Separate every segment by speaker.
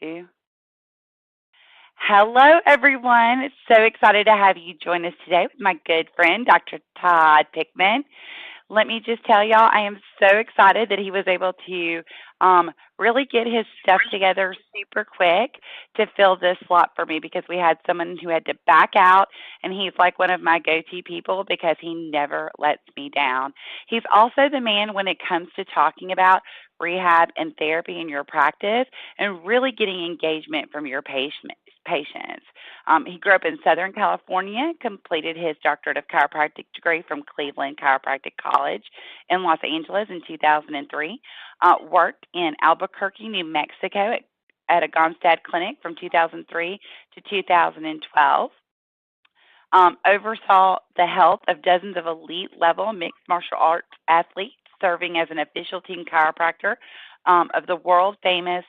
Speaker 1: 2. Hello, everyone. So excited to have you join us today with my good friend, Dr. Todd Pickman. Let me just tell y'all, I am so excited that he was able to really get his stuff together super quick to fill this slot for me, because we had someone who had to back out, and he's like one of my go-to people because he never lets me down. He's also the man when it comes to talking about rehab and therapy in your practice and really getting engagement from your patients. He grew up in Southern California, completed his doctorate of chiropractic degree from Cleveland Chiropractic College in Los Angeles in 2003, worked in Albuquerque, New Mexico at a Gonstead clinic from 2003 to 2012. Oversaw the health of dozens of elite-level mixed martial arts athletes, serving as an official team chiropractor of the world-famous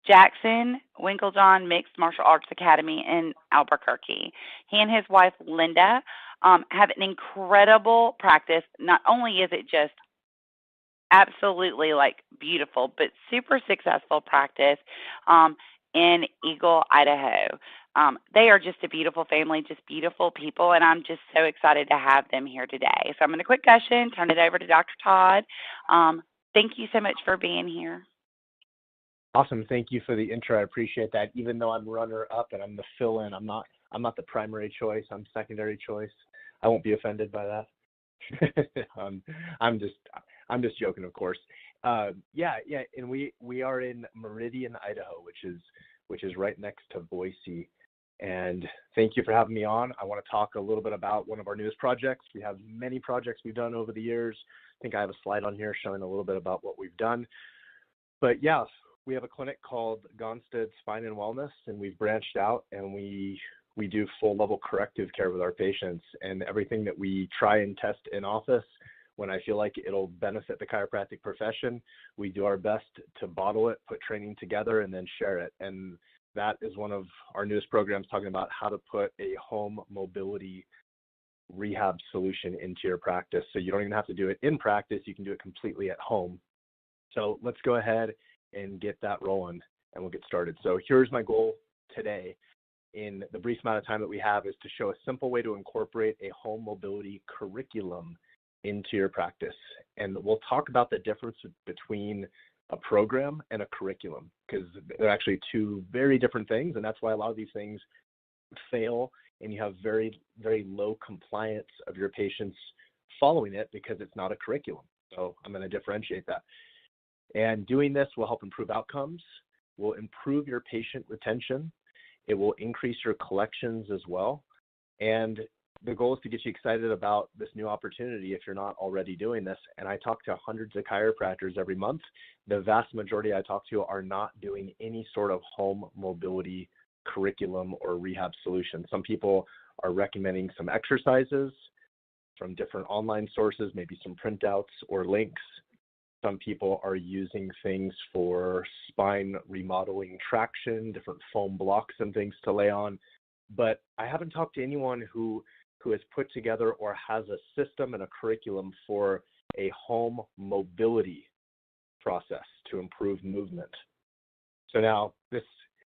Speaker 1: Jackson Winklejohn Mixed Martial Arts Academy in Albuquerque. He and his wife, Linda, have an incredible practice. Not only is it just absolutely beautiful, but super successful practice in Eagle, Idaho. They are just a beautiful family, just beautiful people, and I'm just so excited to have them here today. So I'm going to quit gushing, turn it over to Dr. Todd. Thank you so much for being here.
Speaker 2: Awesome. Thank you for the intro. I appreciate that. Even though I'm runner-up and I'm the fill-in, I'm not the primary choice. I'm secondary choice. I won't be offended by that. I'm just joking, of course. Yeah. And we are in Meridian, Idaho, which is right next to Boise. And thank you for having me on. I want to talk a little bit about one of our newest projects. We have many projects we've done over the years. I think I have a slide on here showing a little bit about what we've done. But yeah, we have a clinic called Gonstead Spine and Wellness, and we've branched out, and we do full-level corrective care with our patients, and everything that we try and test in office, when I feel like it'll benefit the chiropractic profession, we do our best to bottle it, put training together, and then share it. And that is one of our newest programs, talking about how to put a home mobility rehab solution into your practice. So you don't even have to do it in practice. You can do it completely at home. So let's go ahead and get that rolling, and we'll get started. So here's my goal today, in the brief amount of time that we have, is to show a simple way to incorporate a home mobility curriculum into your practice. And we'll talk about the difference between a program and a curriculum, because they're actually two very different things, and that's why a lot of these things fail, and you have very, very low compliance of your patients following it because it's not a curriculum. So I'm going to differentiate that. And doing this will help improve outcomes, will improve your patient retention, it will increase your collections as well. And the goal is to get you excited about this new opportunity if you're not already doing this. And I talk to hundreds of chiropractors every month. The vast majority I talk to are not doing any sort of home mobility curriculum or rehab solution. Some people are recommending some exercises from different online sources, maybe some printouts or links. Some people are using things for spine remodeling traction, different foam blocks and things to lay on. But I haven't talked to anyone who has put together or has a system and a curriculum for a home mobility process to improve movement. So now this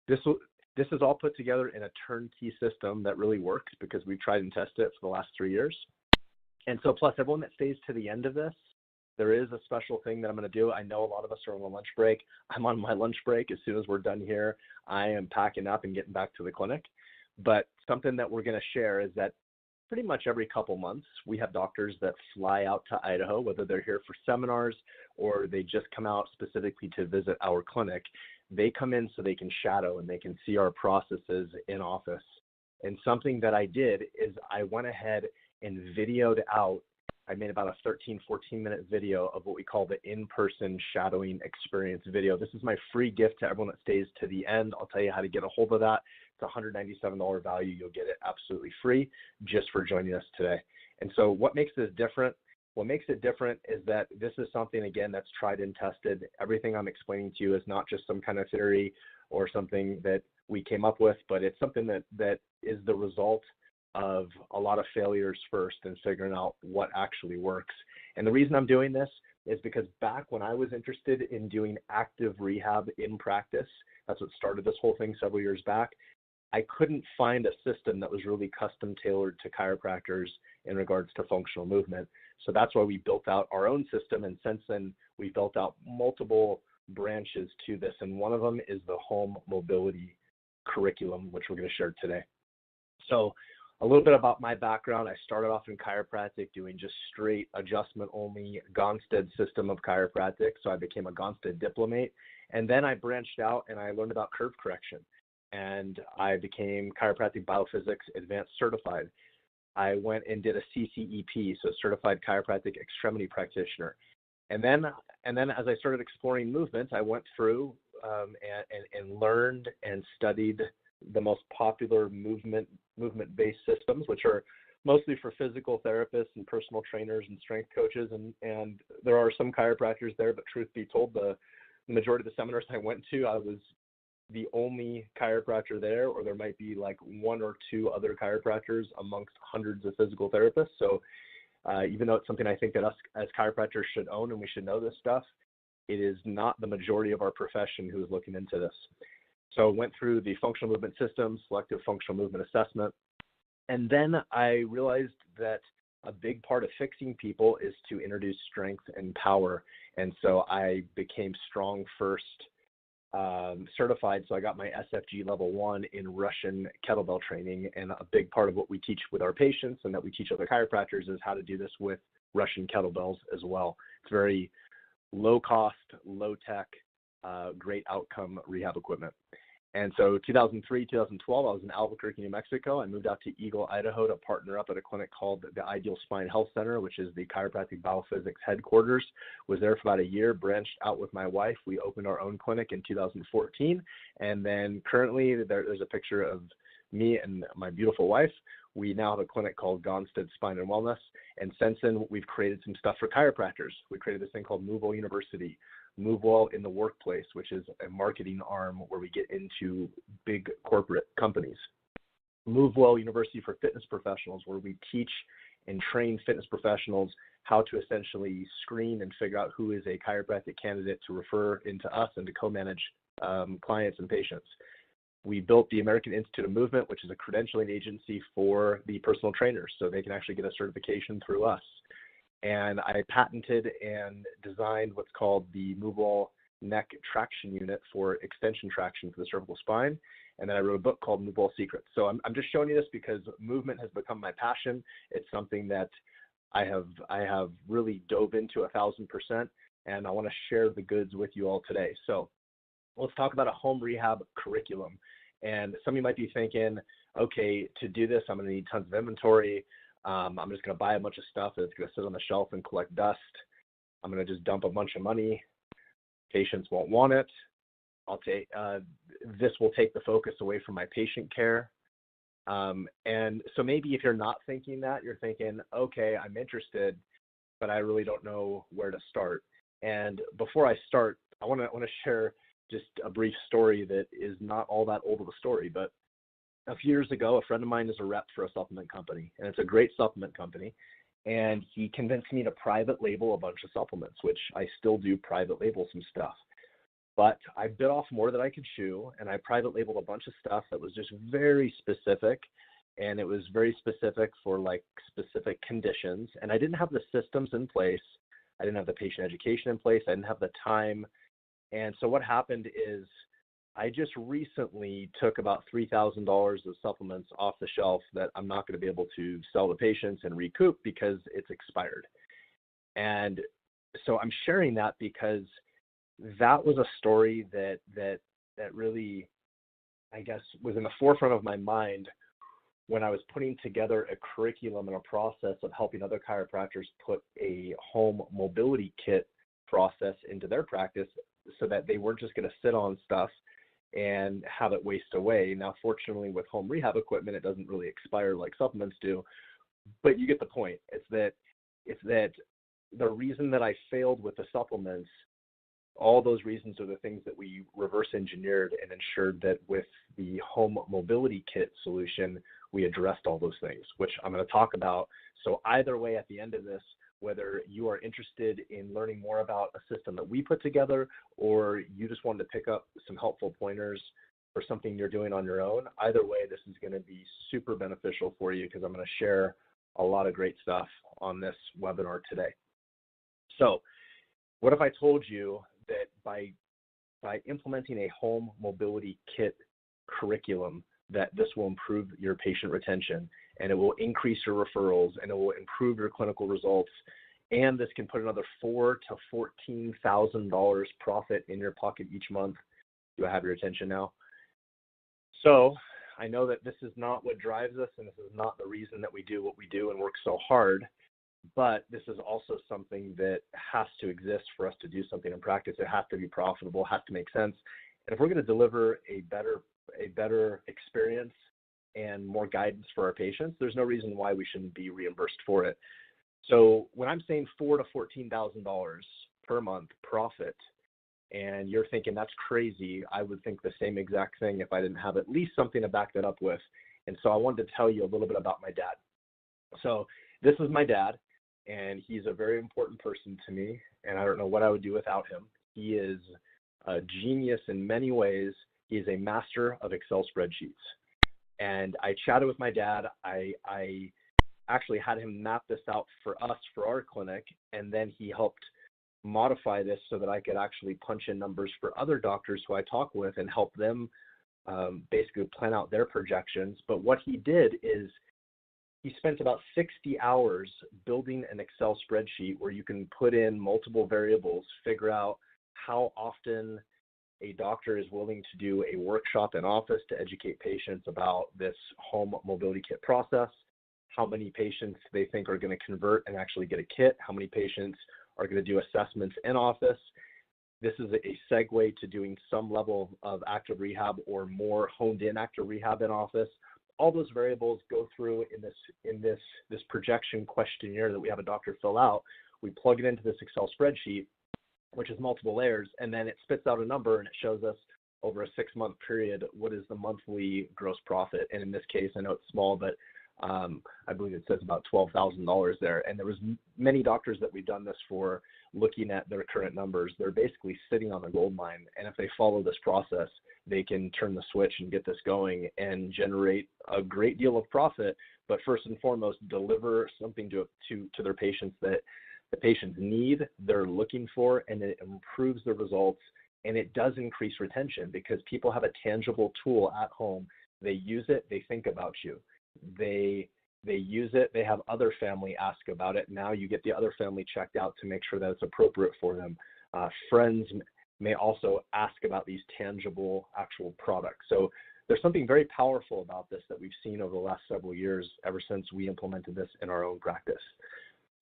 Speaker 2: is all put together in a turnkey system that really works, because we've tried and tested it for the last 3 years. And so plus everyone that stays to the end of this, there is a special thing that I'm going to do. I know a lot of us are on a lunch break. I'm on my lunch break. As soon as we're done here, I am packing up and getting back to the clinic. But something that we're going to share is that pretty much every couple months, we have doctors that fly out to Idaho, whether they're here for seminars or they just come out specifically to visit our clinic. They come in so they can shadow and they can see our processes in office. And something that I did is I went ahead and videoed out. I made about a 13-14-minute video of what we call the in-person shadowing experience video. This is my free gift to everyone that stays to the end. I'll tell you how to get a hold of that. It's a $197 value. You'll get it absolutely free just for joining us today. And so what makes this different? What makes it different is that this is something, again, that's tried and tested. Everything I'm explaining to you is not just some kind of theory or something that we came up with, but it's something that is the result of a lot of failures first and figuring out what actually works. And the reason I'm doing this is because back when I was interested in doing active rehab in practice, that's what started this whole thing several years back, I couldn't find a system that was really custom tailored to chiropractors in regards to functional movement. So that's why we built out our own system. And since then, we built out multiple branches to this. And one of them is the home mobility curriculum, which we're going to share today. So a little bit about my background. I started off in chiropractic doing just straight adjustment only Gonstead system of chiropractic. So I became a Gonstead diplomate. And then I branched out and I learned about curve correction. And I became chiropractic biophysics advanced certified. I went and did a CCEP, so certified chiropractic extremity practitioner. And then as I started exploring movement, I went through and learned and studied the most popular movement-based systems, which are mostly for physical therapists and personal trainers and strength coaches. And there are some chiropractors there, but truth be told, the majority of the seminars I went to, I was the only chiropractor there, or there might be like one or two other chiropractors amongst hundreds of physical therapists. So even though it's something I think that us as chiropractors should own and we should know this stuff, it is not the majority of our profession who is looking into this. So I went through the functional movement system, selective functional movement assessment, and then I realized that a big part of fixing people is to introduce strength and power. And so I became Strong First certified, so I got my SFG level 1 in Russian kettlebell training, and a big part of what we teach with our patients and that we teach other chiropractors is how to do this with Russian kettlebells as well. It's very low cost, low tech, great outcome rehab equipment. And so 2003, 2012, I was in Albuquerque, New Mexico. I moved out to Eagle, Idaho to partner up at a clinic called the Ideal Spine Health Center, which is the chiropractic biophysics headquarters. Was there for about a year, branched out with my wife. We opened our own clinic in 2014. And then currently there's a picture of me and my beautiful wife. We now have a clinic called Gonstead Spine and Wellness. And since then, we've created some stuff for chiropractors. We created this thing called MoveWell University. MoveWell in the Workplace, which is a marketing arm where we get into big corporate companies. MoveWell University for Fitness Professionals, where we teach and train fitness professionals how to essentially screen and figure out who is a chiropractic candidate to refer into us and to co-manage clients and patients. We built the American Institute of Movement, which is a credentialing agency for the personal trainers, so they can actually get a certification through us. And I patented and designed what's called the MoveWell Neck Traction Unit for extension traction for the cervical spine. And then I wrote a book called MoveWell Secrets. So I'm just showing you this because movement has become my passion. It's something that I have really dove into 1,000%, and I want to share the goods with you all today. So let's talk about a home rehab curriculum. And some of you might be thinking, okay, to do this, I'm going to need tons of inventory. I'm just going to buy a bunch of stuff that's going to sit on the shelf and collect dust. I'm going to just dump a bunch of money. Patients won't want it. This will take the focus away from my patient care. And so maybe if you're not thinking that, you're thinking, okay, I'm interested, but I really don't know where to start. And before I start, I want to share just a brief story that is not all that old of a story, but a few years ago, a friend of mine is a rep for a supplement company, and it's a great supplement company, and he convinced me to private label a bunch of supplements, which I still do private label some stuff. But I bit off more than I could chew, and I private labeled a bunch of stuff that was just very specific, and it was very specific for like specific conditions, and I didn't have the systems in place. I didn't have the patient education in place. I didn't have the time. And so what happened is I just recently took about $3,000 of supplements off the shelf that I'm not going to be able to sell to patients and recoup because it's expired. And so I'm sharing that because that was a story that really, I guess, was in the forefront of my mind when I was putting together a curriculum and a process of helping other chiropractors put a home mobility kit process into their practice so that they weren't just going to sit on stuff and have it waste away. Now, fortunately, with home rehab equipment, it doesn't really expire like supplements do, but you get the point. It's that the reason that I failed with the supplements, all those reasons are the things that we reverse engineered and ensured that with the home mobility kit solution, we addressed all those things, which I'm going to talk about. So either way, at the end of this, whether you are interested in learning more about a system that we put together, or you just wanted to pick up some helpful pointers for something you're doing on your own. Either way, this is going to be super beneficial for you because I'm going to share a lot of great stuff on this webinar today. So what if I told you that by implementing a home mobility kit curriculum, that this will improve your patient retention, and it will increase your referrals, and it will improve your clinical results, and this can put another $4,000 to $14,000 profit in your pocket each month? Do I have your attention now? So I know that this is not what drives us, and this is not the reason that we do what we do and work so hard, but this is also something that has to exist for us to do something in practice. It has to be profitable, has to make sense. And if we're going to deliver a better experience and more guidance for our patients, there's no reason why we shouldn't be reimbursed for it. So when I'm saying $4,000 to $14,000 per month profit, and you're thinking that's crazy, I would think the same exact thing if I didn't have at least something to back that up with. And so I wanted to tell you a little bit about my dad. So this is my dad, and he's a very important person to me, and I don't know what I would do without him. He is a genius in many ways. He is a master of Excel spreadsheets. And I chatted with my dad. I actually had him map this out for us, for our clinic, and then he helped modify this so that I could actually punch in numbers for other doctors who I talk with and help them basically plan out their projections. But what he did is he spent about 60 hours building an Excel spreadsheet where you can put in multiple variables, figure out how often a doctor is willing to do a workshop in office to educate patients about this home mobility kit process, how many patients they think are going to convert and actually get a kit, how many patients are going to do assessments in office. This is a segue to doing some level of active rehab or more honed in active rehab in office. All those variables go through in this projection questionnaire that we have a doctor fill out. We plug it into this Excel spreadsheet, which is multiple layers, and then it spits out a number and it shows us over a 6-month period what is the monthly gross profit. And in this case, I know it's small, but I believe it says about $12,000 there. And there was many doctors that we've done this for, looking at their current numbers. They're basically sitting on a gold mine, and if they follow this process, they can turn the switch and get this going and generate a great deal of profit, but first and foremost, deliver something to their patients that the patients need, they're looking for, and it improves the results. And it does increase retention because people have a tangible tool at home. They use it, they think about you. They use it, they have other family ask about it. Now you get the other family checked out to make sure that it's appropriate for them. Friends may also ask about these tangible actual products. So there's something very powerful about this that we've seen over the last several years, ever since we implemented this in our own practice.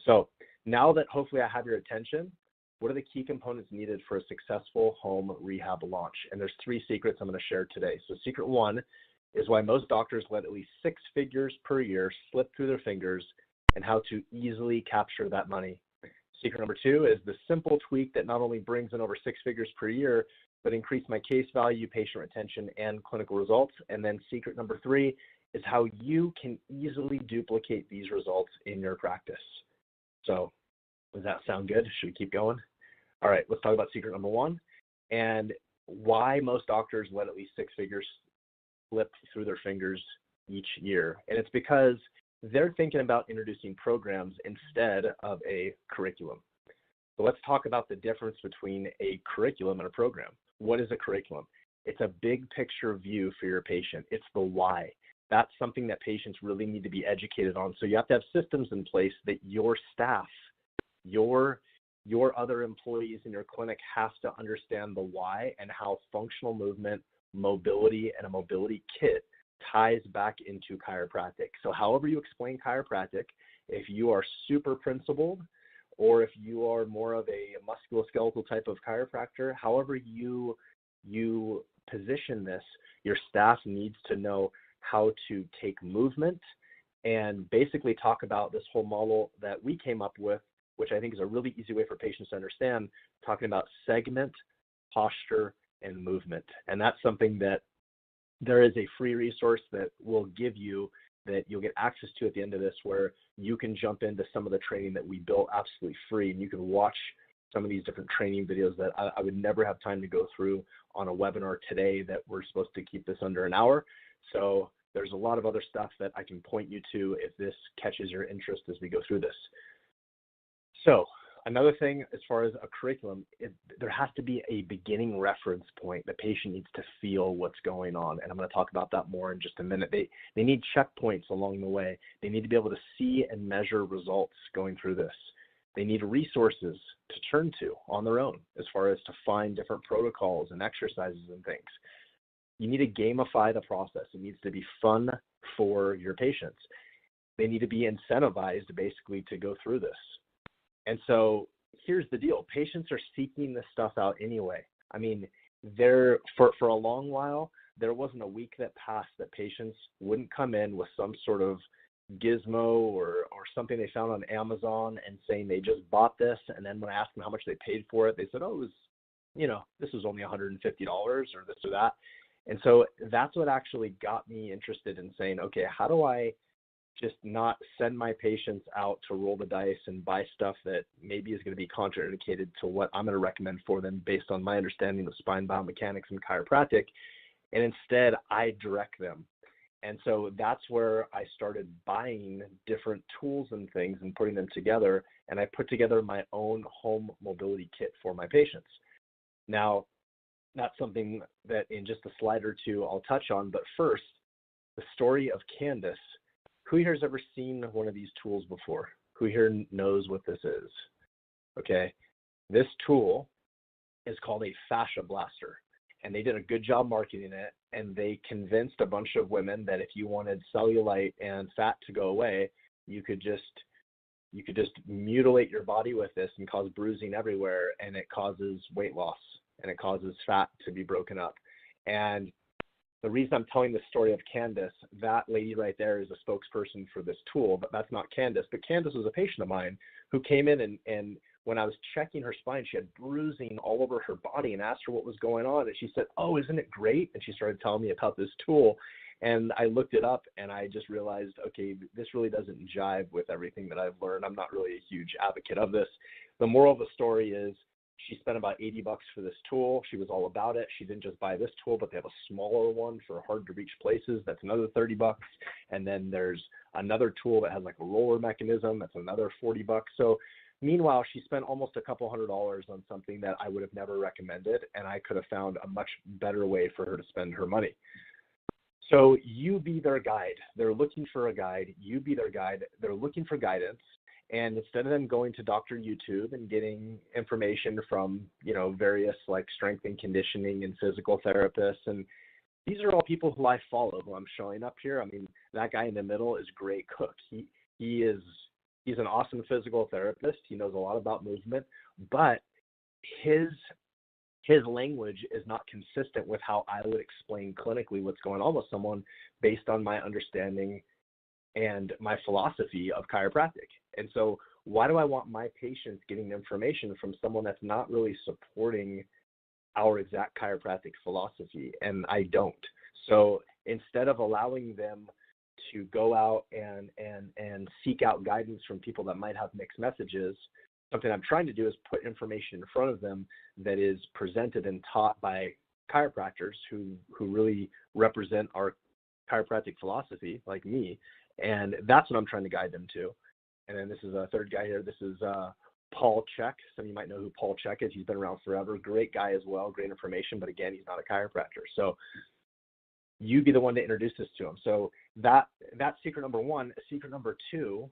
Speaker 2: So now that hopefully I have your attention, what are the key components needed for a successful home rehab launch? And there's 3 secrets I'm going to share today. So secret 1 is why most doctors let at least 6 figures per year slip through their fingers and how to easily capture that money. Secret number 2 is the simple tweak that not only brings in over 6 figures per year, but increase my case value, patient retention, and clinical results. And then secret number 3 is how you can easily duplicate these results in your practice. So does that sound good? Should we keep going? All right, let's talk about secret number 1 and why most doctors let at least 6 figures slip through their fingers each year. And it's because they're thinking about introducing programs instead of a curriculum. So let's talk about the difference between a curriculum and a program. What is a curriculum? It's a big picture view for your patient. It's the why. That's something that patients really need to be educated on. So you have to have systems in place that your staff, your other employees in your clinic has to understand the why and how functional movement, mobility, and a mobility kit ties back into chiropractic. So however you explain chiropractic, if you are super principled or if you are more of a musculoskeletal type of chiropractor, however you position this, your staff needs to know how to take movement and basically talk about this whole model that we came up with, which I think is a really easy way for patients to understand, talking about segment, posture, and movement. And that's something that there is a free resource that will give you that you'll get access to at the end of this, where you can jump into some of the training that we built absolutely free, and you can watch some of these different training videos that I would never have time to go through on a webinar today, that we're supposed to keep this under an hour. So there's a lot of other stuff that I can point you to if this catches your interest as we go through this. So another thing, as far as a curriculum, there has to be a beginning reference point. The patient needs to feel what's going on, and I'm going to talk about that more in just a minute. They need checkpoints along the way. They need to be able to see and measure results going through this. They need resources to turn to on their own, as far as to find different protocols and exercises and things. You need to gamify the process. It needs to be fun for your patients. They need to be incentivized basically to go through this. And so here's the deal. Patients are seeking this stuff out anyway. I mean, for a long while, there wasn't a week that passed that patients wouldn't come in with some sort of gizmo or something they found on Amazon and saying they just bought this. And then when I asked them how much they paid for it, they said, oh, it was, this was only $150 or this or that. And so that's what actually got me interested in saying, okay, how do I just not send my patients out to roll the dice and buy stuff that maybe is going to be contraindicated to what I'm going to recommend for them based on my understanding of spine biomechanics and chiropractic, and instead I direct them. And so that's where I started buying different tools and things and putting them together, and I put together my own home mobility kit for my patients. Now, that's something that in just a slide or two I'll touch on, but first, the story of Candace. Who here has ever seen one of these tools before? Who here knows what this is? Okay, this tool is called a fascia blaster, and they did a good job marketing it, and they convinced a bunch of women that if you wanted cellulite and fat to go away, you could just mutilate your body with this and cause bruising everywhere, and it causes weight loss, and it causes fat to be broken up. And the reason I'm telling the story of Candace, that lady right there is a spokesperson for this tool, but that's not Candace. But Candace was a patient of mine who came in and when I was checking her spine, she had bruising all over her body, and asked her what was going on. And she said, oh, isn't it great? And she started telling me about this tool. And I looked it up, and I just realized, okay, this really doesn't jive with everything that I've learned. I'm not really a huge advocate of this. The moral of the story is, she spent about $80 for this tool. She was all about it. She didn't just buy this tool, but they have a smaller one for hard to reach places. That's another $30. And then there's another tool that has like a roller mechanism. That's another $40. So meanwhile, she spent almost a couple $100 on something that I would have never recommended, and I could have found a much better way for her to spend her money. So you be their guide. They're looking for a guide. You be their guide. They're looking for guidance. And instead of them going to Dr. YouTube and getting information from, various like strength and conditioning and physical therapists, and these are all people who I follow, who I'm showing up here. I mean, that guy in the middle is Gray Cook. He's an awesome physical therapist. He knows a lot about movement, but his language is not consistent with how I would explain clinically what's going on with someone based on my understanding and my philosophy of chiropractic. And so why do I want my patients getting information from someone that's not really supporting our exact chiropractic philosophy? And I don't. So instead of allowing them to go out and seek out guidance from people that might have mixed messages, something I'm trying to do is put information in front of them that is presented and taught by chiropractors who really represent our chiropractic philosophy, like me. And that's what I'm trying to guide them to. And then this is a third guy here. This is Paul Check. Some of you might know who Paul Check is. He's been around forever. Great guy as well. Great information. But again, he's not a chiropractor. So you be the one to introduce this to him. So that's secret number one. Secret number two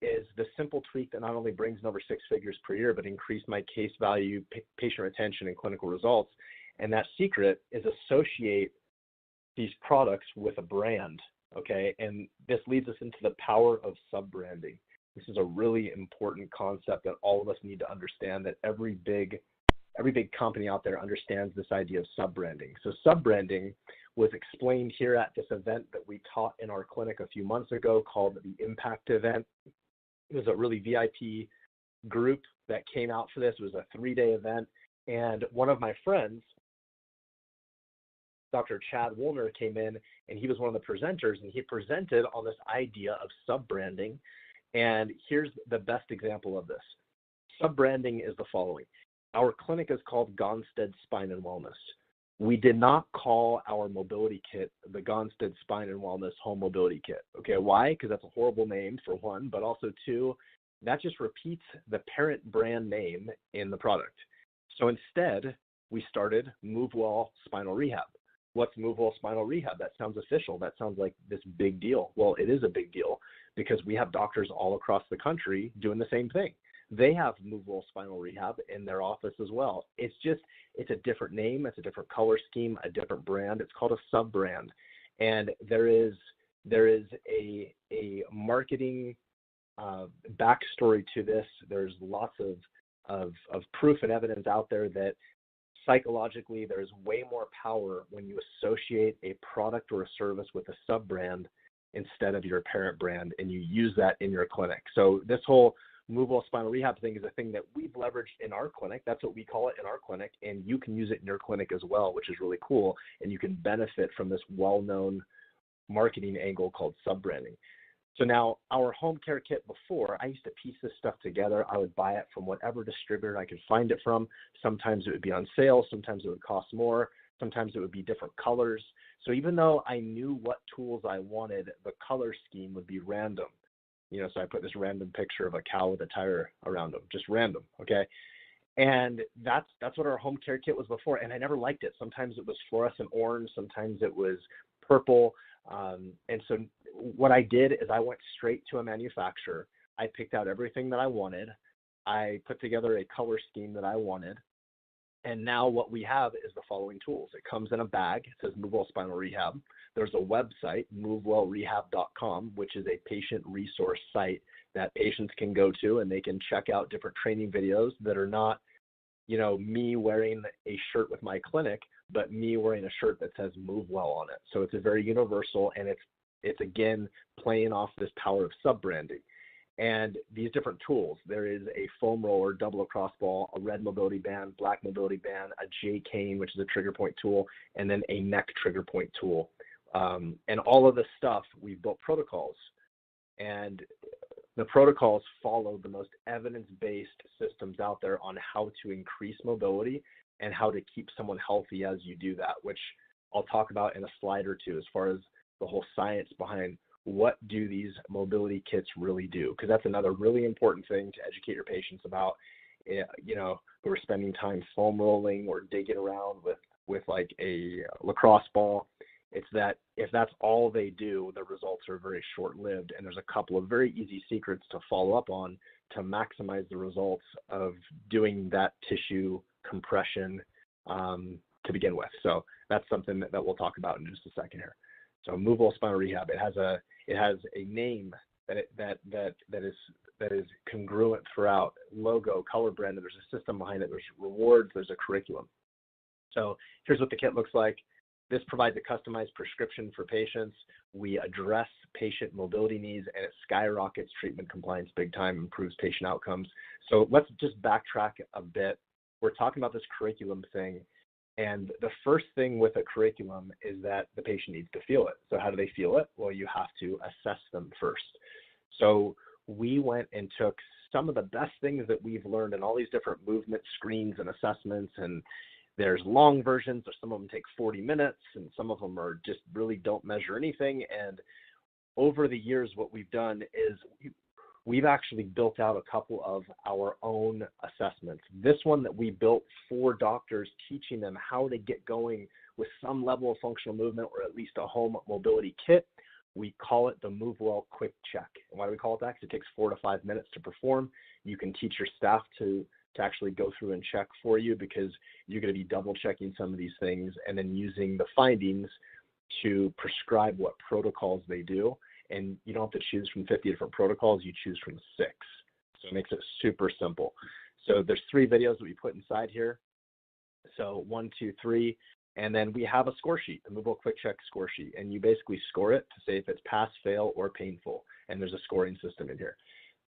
Speaker 2: is the simple tweak that not only brings in over 6 figures per year, but increased my case value, patient retention, and clinical results. And that secret is associate these products with a brand. Okay, and this leads us into the power of sub-branding. This is a really important concept that all of us need to understand, that every big company out there understands this idea of sub-branding. So sub-branding was explained here at this event that we taught in our clinic a few months ago called the Impact event. It was a really VIP group that came out for this. It was a 3-day event, and one of my friends Dr. Chad Woolner came in, and he was one of the presenters, and he presented on this idea of sub-branding. And here's the best example of this. Sub-branding is the following. Our clinic is called Gonstead Spine and Wellness. We did not call our mobility kit the Gonstead Spine and Wellness Home Mobility Kit. Okay, why? Because that's a horrible name, for one, but also two, that just repeats the parent brand name in the product. So instead, we started MoveWell Spinal Rehab. What's MoveWell Spinal Rehab? That sounds official. That sounds like this big deal. Well, it is a big deal because we have doctors all across the country doing the same thing. They have MoveWell Spinal Rehab in their office as well. It's a different name. It's a different color scheme, a different brand. It's called a sub-brand. And there is a marketing backstory to this. There's lots of proof and evidence out there that psychologically there's way more power when you associate a product or a service with a sub-brand instead of your parent brand, and you use that in your clinic. So this whole MoveWell Spinal Rehab thing is a thing that we've leveraged in our clinic. That's what we call it in our clinic, and you can use it in your clinic as well, which is really cool, and you can benefit from this well-known marketing angle called sub-branding. So now our home care kit before, I used to piece this stuff together. I would buy it from whatever distributor I could find it from. Sometimes it would be on sale. Sometimes it would cost more. Sometimes it would be different colors. So even though I knew what tools I wanted, the color scheme would be random. So I put this random picture of a cow with a tire around them, just random, okay? And that's what our home care kit was before, and I never liked it. Sometimes it was fluorescent orange, sometimes it was purple. And so what I did is I went straight to a manufacturer. I picked out everything that I wanted. I put together a color scheme that I wanted. And now what we have is the following tools. It comes in a bag. It says MoveWell Spinal Rehab. There's a website, MoveWellRehab.com, which is a patient resource site that patients can go to, and they can check out different training videos that are not, me wearing a shirt with my clinic, but me wearing a shirt that says MoveWell on it. So it's a very universal, and it's again playing off this power of sub-branding. And these different tools, there is a foam roller, double across ball, a red mobility band, black mobility band, a J cane, which is a trigger point tool, and then a neck trigger point tool. And all of this stuff, we've built protocols. And the protocols follow the most evidence-based systems out there on how to increase mobility and how to keep someone healthy as you do that, which I'll talk about in a slide or two as far as the whole science behind what do these mobility kits really do, because that's another really important thing to educate your patients about, who are spending time foam rolling or digging around with like a lacrosse ball. It's that if that's all they do, the results are very short-lived, and there's a couple of very easy secrets to follow up on to maximize the results of doing that tissue compression to begin with. So that's something that we'll talk about in just a second here. So MoveWell Spinal Rehab, it has a name that is congruent throughout, logo, color branded. There's a system behind it. There's rewards. There's a curriculum. So here's what the kit looks like. This provides a customized prescription for patients. We address patient mobility needs, and it skyrockets treatment compliance big time, improves patient outcomes. So let's just backtrack a bit. We're talking about this curriculum thing, and the first thing with a curriculum is that the patient needs to feel it. So how do they feel it? Well, you have to assess them first. So we went and took some of the best things that we've learned in all these different movement screens and assessments, and there's long versions, or some of them take 40 minutes, and some of them are just really don't measure anything. And over the years, what we've done is we've actually built out a couple of our own assessments. This one that we built for doctors, teaching them how to get going with some level of functional movement, or at least a home mobility kit. We call it the MoveWell Quick Check. And why do we call it that? Because it takes 4 to 5 minutes to perform. You can teach your staff to actually go through and check for you, because you're going to be double checking some of these things and then using the findings to prescribe what protocols they do. And you don't have to choose from 50 different protocols, you choose from 6. So it makes it super simple. So there's 3 videos that we put inside here. So 1, 2, 3, and then we have a score sheet, a MoveWell Quick Check score sheet, and you basically score it to say if it's pass, fail, or painful. And there's a scoring system in here.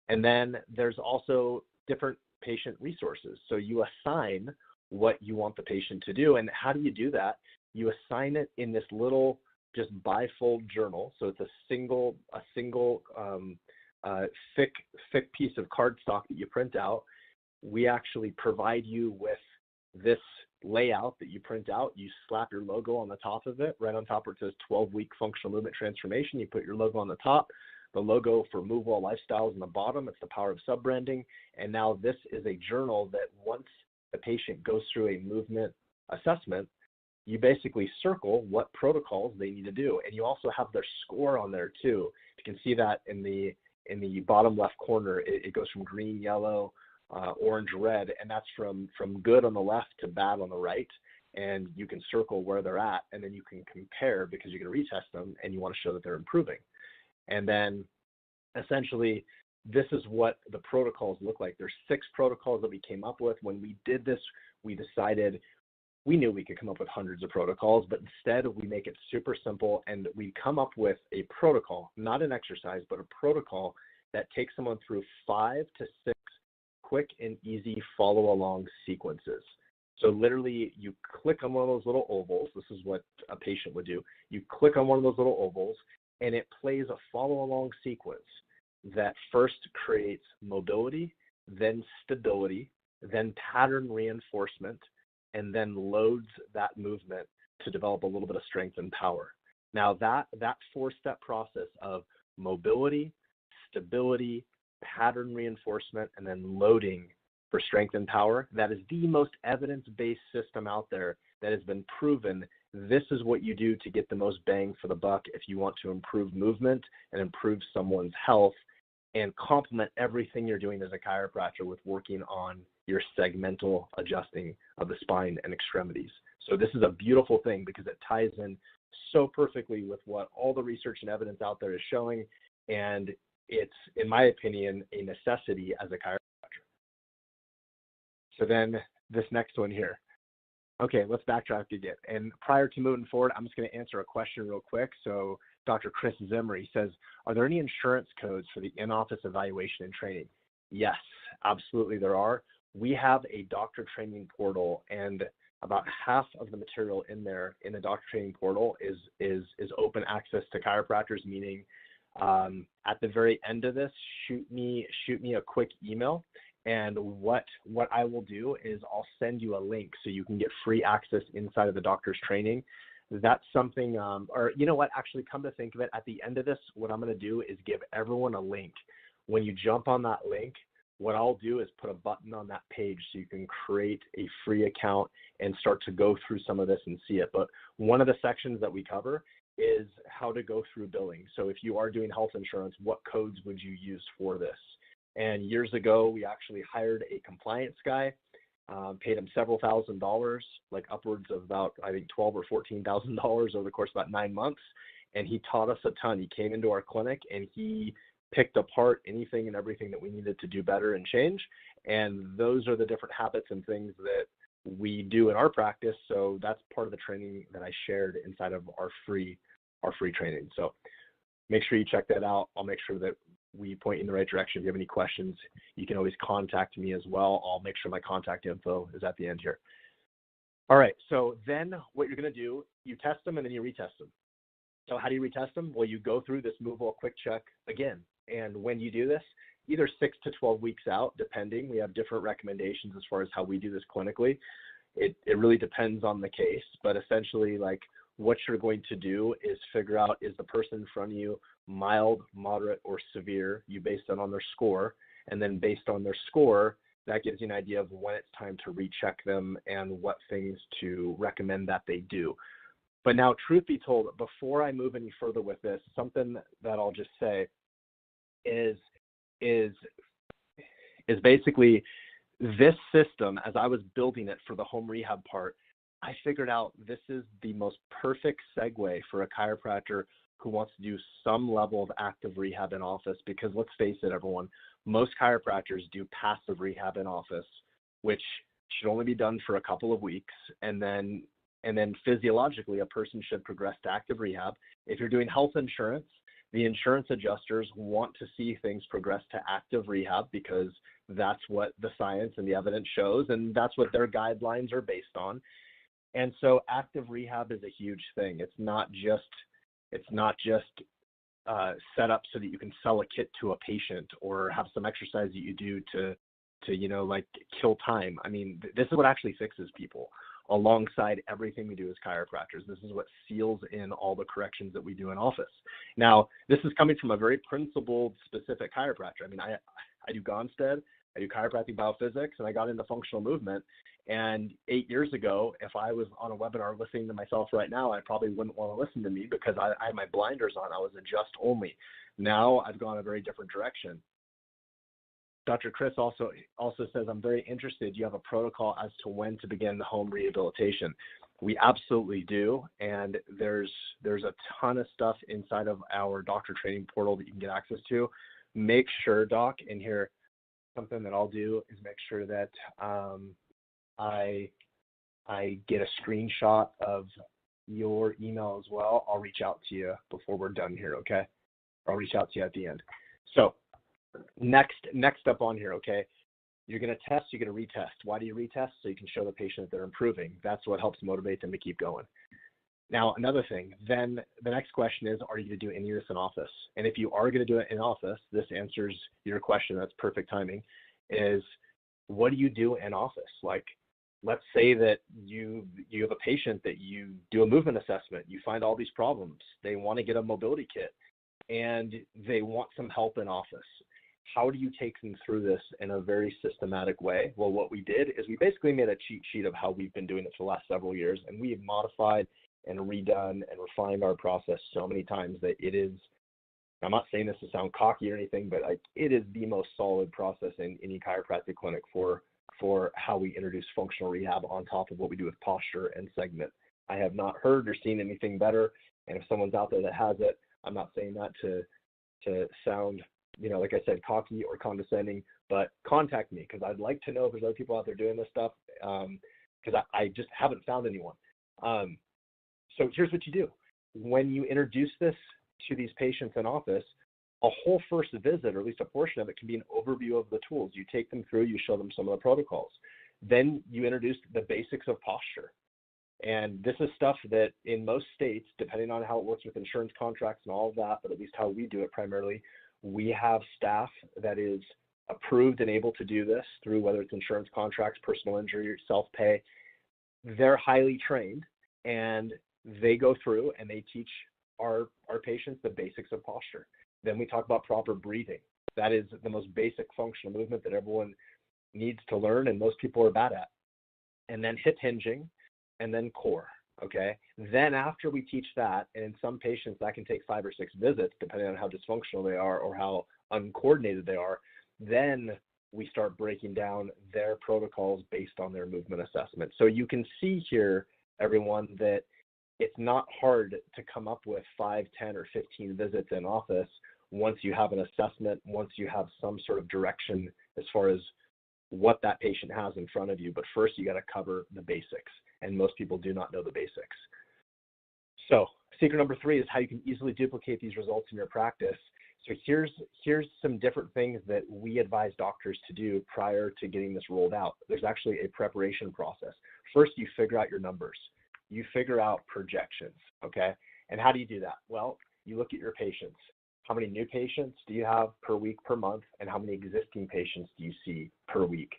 Speaker 2: And then there's also different patient resources. So you assign what you want the patient to do. And how do you do that? you assign it in this little just bifold journal. So it's a single thick piece of cardstock that you print out. We actually provide you with this layout that you print out. You slap your logo on the top of it, right on top where it says 12-week functional movement transformation. You put your logo on the top, the logo for MoveWell Lifestyles on the bottom. It's the power of sub-branding. And now this is a journal that once the patient goes through a movement assessment, you basically circle what protocols they need to do. And you also have their score on there too. You can see that in the bottom left corner. It goes from green, yellow, orange, red, and that's from good on the left to bad on the right. And you can circle where they're at, and then you can compare because you're going to retest them and you want to show that they're improving. And then essentially, this is what the protocols look like. There's 6 protocols that we came up with. When we did this, we decided we knew we could come up with hundreds of protocols, but instead we make it super simple, and we come up with a protocol, not an exercise, but a protocol that takes someone through 5 to 6 quick and easy follow-along sequences. So literally, you click on one of those little ovals. This is what a patient would do. You click on one of those little ovals, and it plays a follow-along sequence that first creates mobility, then stability, then pattern reinforcement, and then loads that movement to develop a little bit of strength and power. Now that 4-step process of mobility, stability, pattern reinforcement, and then loading for strength and power, that is the most evidence-based system out there that has been proven. This is what you do to get the most bang for the buck if you want to improve movement and improve someone's health and complement everything you're doing as a chiropractor with working on your segmental adjusting of the spine and extremities. So this is a beautiful thing because it ties in so perfectly with what all the research and evidence out there is showing, and it's, in my opinion, a necessity as a chiropractor. So then this next one here. Okay, let's backtrack again. And prior to moving forward, I'm just going to answer a question real quick. So Dr. Chris Zimmery says, are there any insurance codes for the in-office evaluation and training? Yes, absolutely there are. We have a doctor training portal, and about half of the material in there in the doctor training portal is open access to chiropractors, meaning at the very end of this, shoot me a quick email. And what I will do is I'll send you a link so you can get free access inside of the doctor's training. That's something, or you know what, actually come to think of it, at the end of this, what I'm going to do is give everyone a link. When you jump on that link, what I'll do is put a button on that page so you can create a free account and start to go through some of this and see it. But one of the sections that we cover is how to go through billing. So if you are doing health insurance, what codes would you use for this? And years ago, we actually hired a compliance guy, paid him several $1,000s, like upwards of about, I think, $12,000 or $14,000 over the course of about 9 months. And he taught us a ton. He came into our clinic and he picked apart anything and everything that we needed to do better and change. And those are the different habits and things that we do in our practice. So that's part of the training that I shared inside of our free training. So make sure you check that out. I'll make sure that we point you in the right direction. If you have any questions, you can always contact me as well. I'll make sure my contact info is at the end here. All right, so then what you're going to do, you test them and then you retest them. So how do you retest them? Well, you go through this MoveWell quick check again. And when you do this, either 6 to 12 weeks out, depending, we have different recommendations as far as how we do this clinically. It really depends on the case, but essentially, like, what you're going to do is figure out, is the person in front of you mild, moderate, or severe? You base that on their score, and then based on their score, that gives you an idea of when it's time to recheck them and what things to recommend that they do. But now, truth be told, before I move any further with this, something that I'll just say is basically this system, as I was building it for the home rehab part, I figured out this is the most perfect segue for a chiropractor who wants to do some level of active rehab in office, because let's face it, everyone, most chiropractors do passive rehab in office, which should only be done for a couple of weeks, and then physiologically a person should progress to active rehab. If you're doing health insurance, the insurance adjusters want to see things progress to active rehab because that's what the science and the evidence shows, and that's what their guidelines are based on. And so active rehab is a huge thing. It's not just set up so that you can sell a kit to a patient or have some exercise that you do to like kill time. I mean, this is what actually fixes people alongside everything we do as chiropractors. This is what seals in all the corrections that we do in office. Now, this is coming from a very principled, specific chiropractor. I mean, I do Gonstead, I do chiropractic biophysics, and I got into functional movement. And 8 years ago, if I was on a webinar listening to myself right now, I probably wouldn't want to listen to me because I had my blinders on. I was adjust only. Now I've gone a very different direction. Dr. Chris also says, I'm very interested. You have a protocol as to when to begin the home rehabilitation. We absolutely do, and there's a ton of stuff inside of our doctor training portal that you can get access to. Make sure, Doc, and here, something that I'll do is make sure that I get a screenshot of your email as well. I'll reach out to you before we're done here, okay? I'll reach out to you at the end. So next up on here, okay? You're going to test, you're going to retest. Why do you retest? So you can show the patient that they're improving. That's what helps motivate them to keep going. Now, another thing, then the next question is, are you going to do any of this in office? And if you are going to do it in office, this answers your question. That's perfect timing, is what do you do in office? Like, let's say that you have a patient that you do a movement assessment. You find all these problems. They want to get a mobility kit, and they want some help in office. How do you take them through this in a very systematic way? Well, what we did is we basically made a cheat sheet of how we've been doing it for the last several years, and we have modified and redone and refined our process so many times that it is, I'm not saying this to sound cocky or anything, but like it is the most solid process in any chiropractic clinic for how we introduce functional rehab on top of what we do with posture and segment. I have not heard or seen anything better, and if someone's out there that has it, I'm not saying that to sound, like I said, cocky or condescending, but contact me because I'd like to know if there's other people out there doing this stuff because I just haven't found anyone. So here's what you do. When you introduce this to these patients in office, a whole first visit, or at least a portion of it, can be an overview of the tools. You take them through, you show them some of the protocols. Then you introduce the basics of posture. And this is stuff that in most states, depending on how it works with insurance contracts and all of that, but at least how we do it primarily, we have staff that is approved and able to do this through whether it's insurance contracts, personal injury, self-pay. They're highly trained, and they go through and they teach our patients the basics of posture. Then we talk about proper breathing. That is the most basic functional movement that everyone needs to learn and most people are bad at. And then hip hinging, and then core, okay? Then after we teach that, and in some patients that can take 5 or 6 visits, depending on how dysfunctional they are or how uncoordinated they are, then we start breaking down their protocols based on their movement assessment. So you can see here, everyone, that it's not hard to come up with 5, 10, or 15 visits in office once you have an assessment, once you have some sort of direction as far as what that patient has in front of you. But first, you got to cover the basics, and most people do not know the basics. So secret number 3 is how you can easily duplicate these results in your practice. So here's some different things that we advise doctors to do prior to getting this rolled out. There's actually a preparation process. First, you figure out your numbers. You figure out projections, okay? And how do you do that? Well, you look at your patients. How many new patients do you have per week, per month? And how many existing patients do you see per week,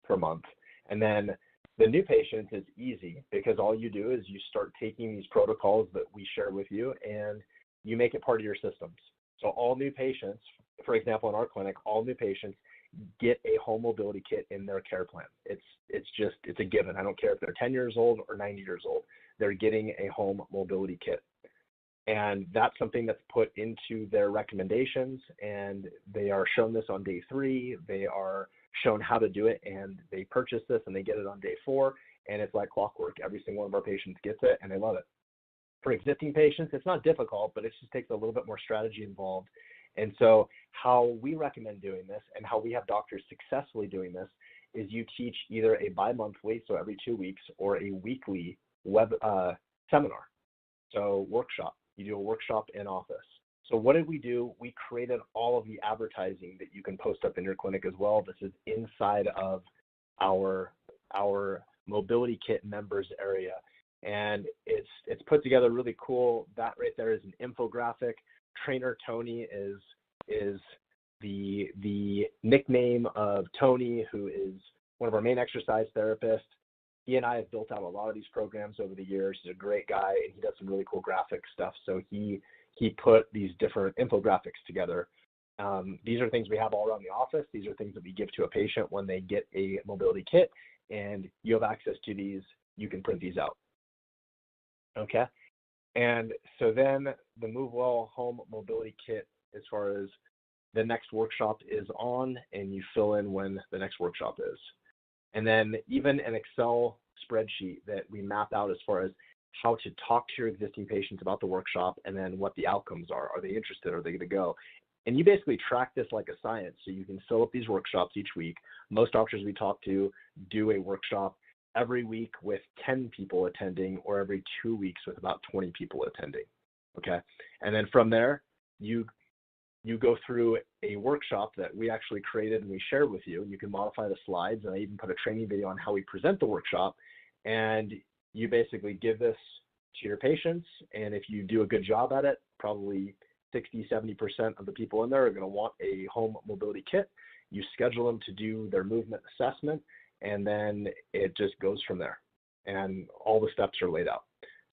Speaker 2: per month? And then the new patients is easy because all you do is you start taking these protocols that we share with you and you make it part of your systems. So all new patients, for example, in our clinic, all new patients get a home mobility kit in their care plan. It's a given. I don't care if they're 10 years old or 90 years old. They're getting a home mobility kit. And that's something that's put into their recommendations, and they are shown this on day 3. They are shown how to do it, and they purchase this, and they get it on day 4, and it's like clockwork. Every single one of our patients gets it, and they love it. For existing patients, it's not difficult, but it just takes a little bit more strategy involved. And so how we recommend doing this and how we have doctors successfully doing this is you teach either a bi-monthly, so every 2 weeks, or a weekly web seminar, so workshop. You do a workshop in office. So what did we do? We created all of the advertising that you can post up in your clinic as well. This is inside of our mobility kit members area. and it's put together really cool. That right there is an infographic. Trainer Tony is the nickname of Tony, who is one of our main exercise therapists. He and I have built out a lot of these programs over the years. He's a great guy, and he does some really cool graphic stuff. So he put these different infographics together. These are things we have all around the office. These are things that we give to a patient when they get a mobility kit, and you have access to these. You can print these out. Okay. And so then the MoveWell home mobility kit, as far as the next workshop is on, and you fill in when the next workshop is. And then even an Excel spreadsheet that we map out as far as how to talk to your existing patients about the workshop, and then what the outcomes are. Are they interested? Are they going to go? And you basically track this like a science. So you can fill up these workshops each week. Most doctors we talk to do a workshop every week with 10 people attending, or every 2 weeks with about 20 people attending. Okay. And then from there, you go through a workshop that we actually created and we shared with you. You can modify the slides, and I even put a training video on how we present the workshop. And you basically give this to your patients, and if you do a good job at it, probably 60-70% of the people in there are going to want a home mobility kit. You schedule them to do their movement assessment, and then it just goes from there. And all the steps are laid out.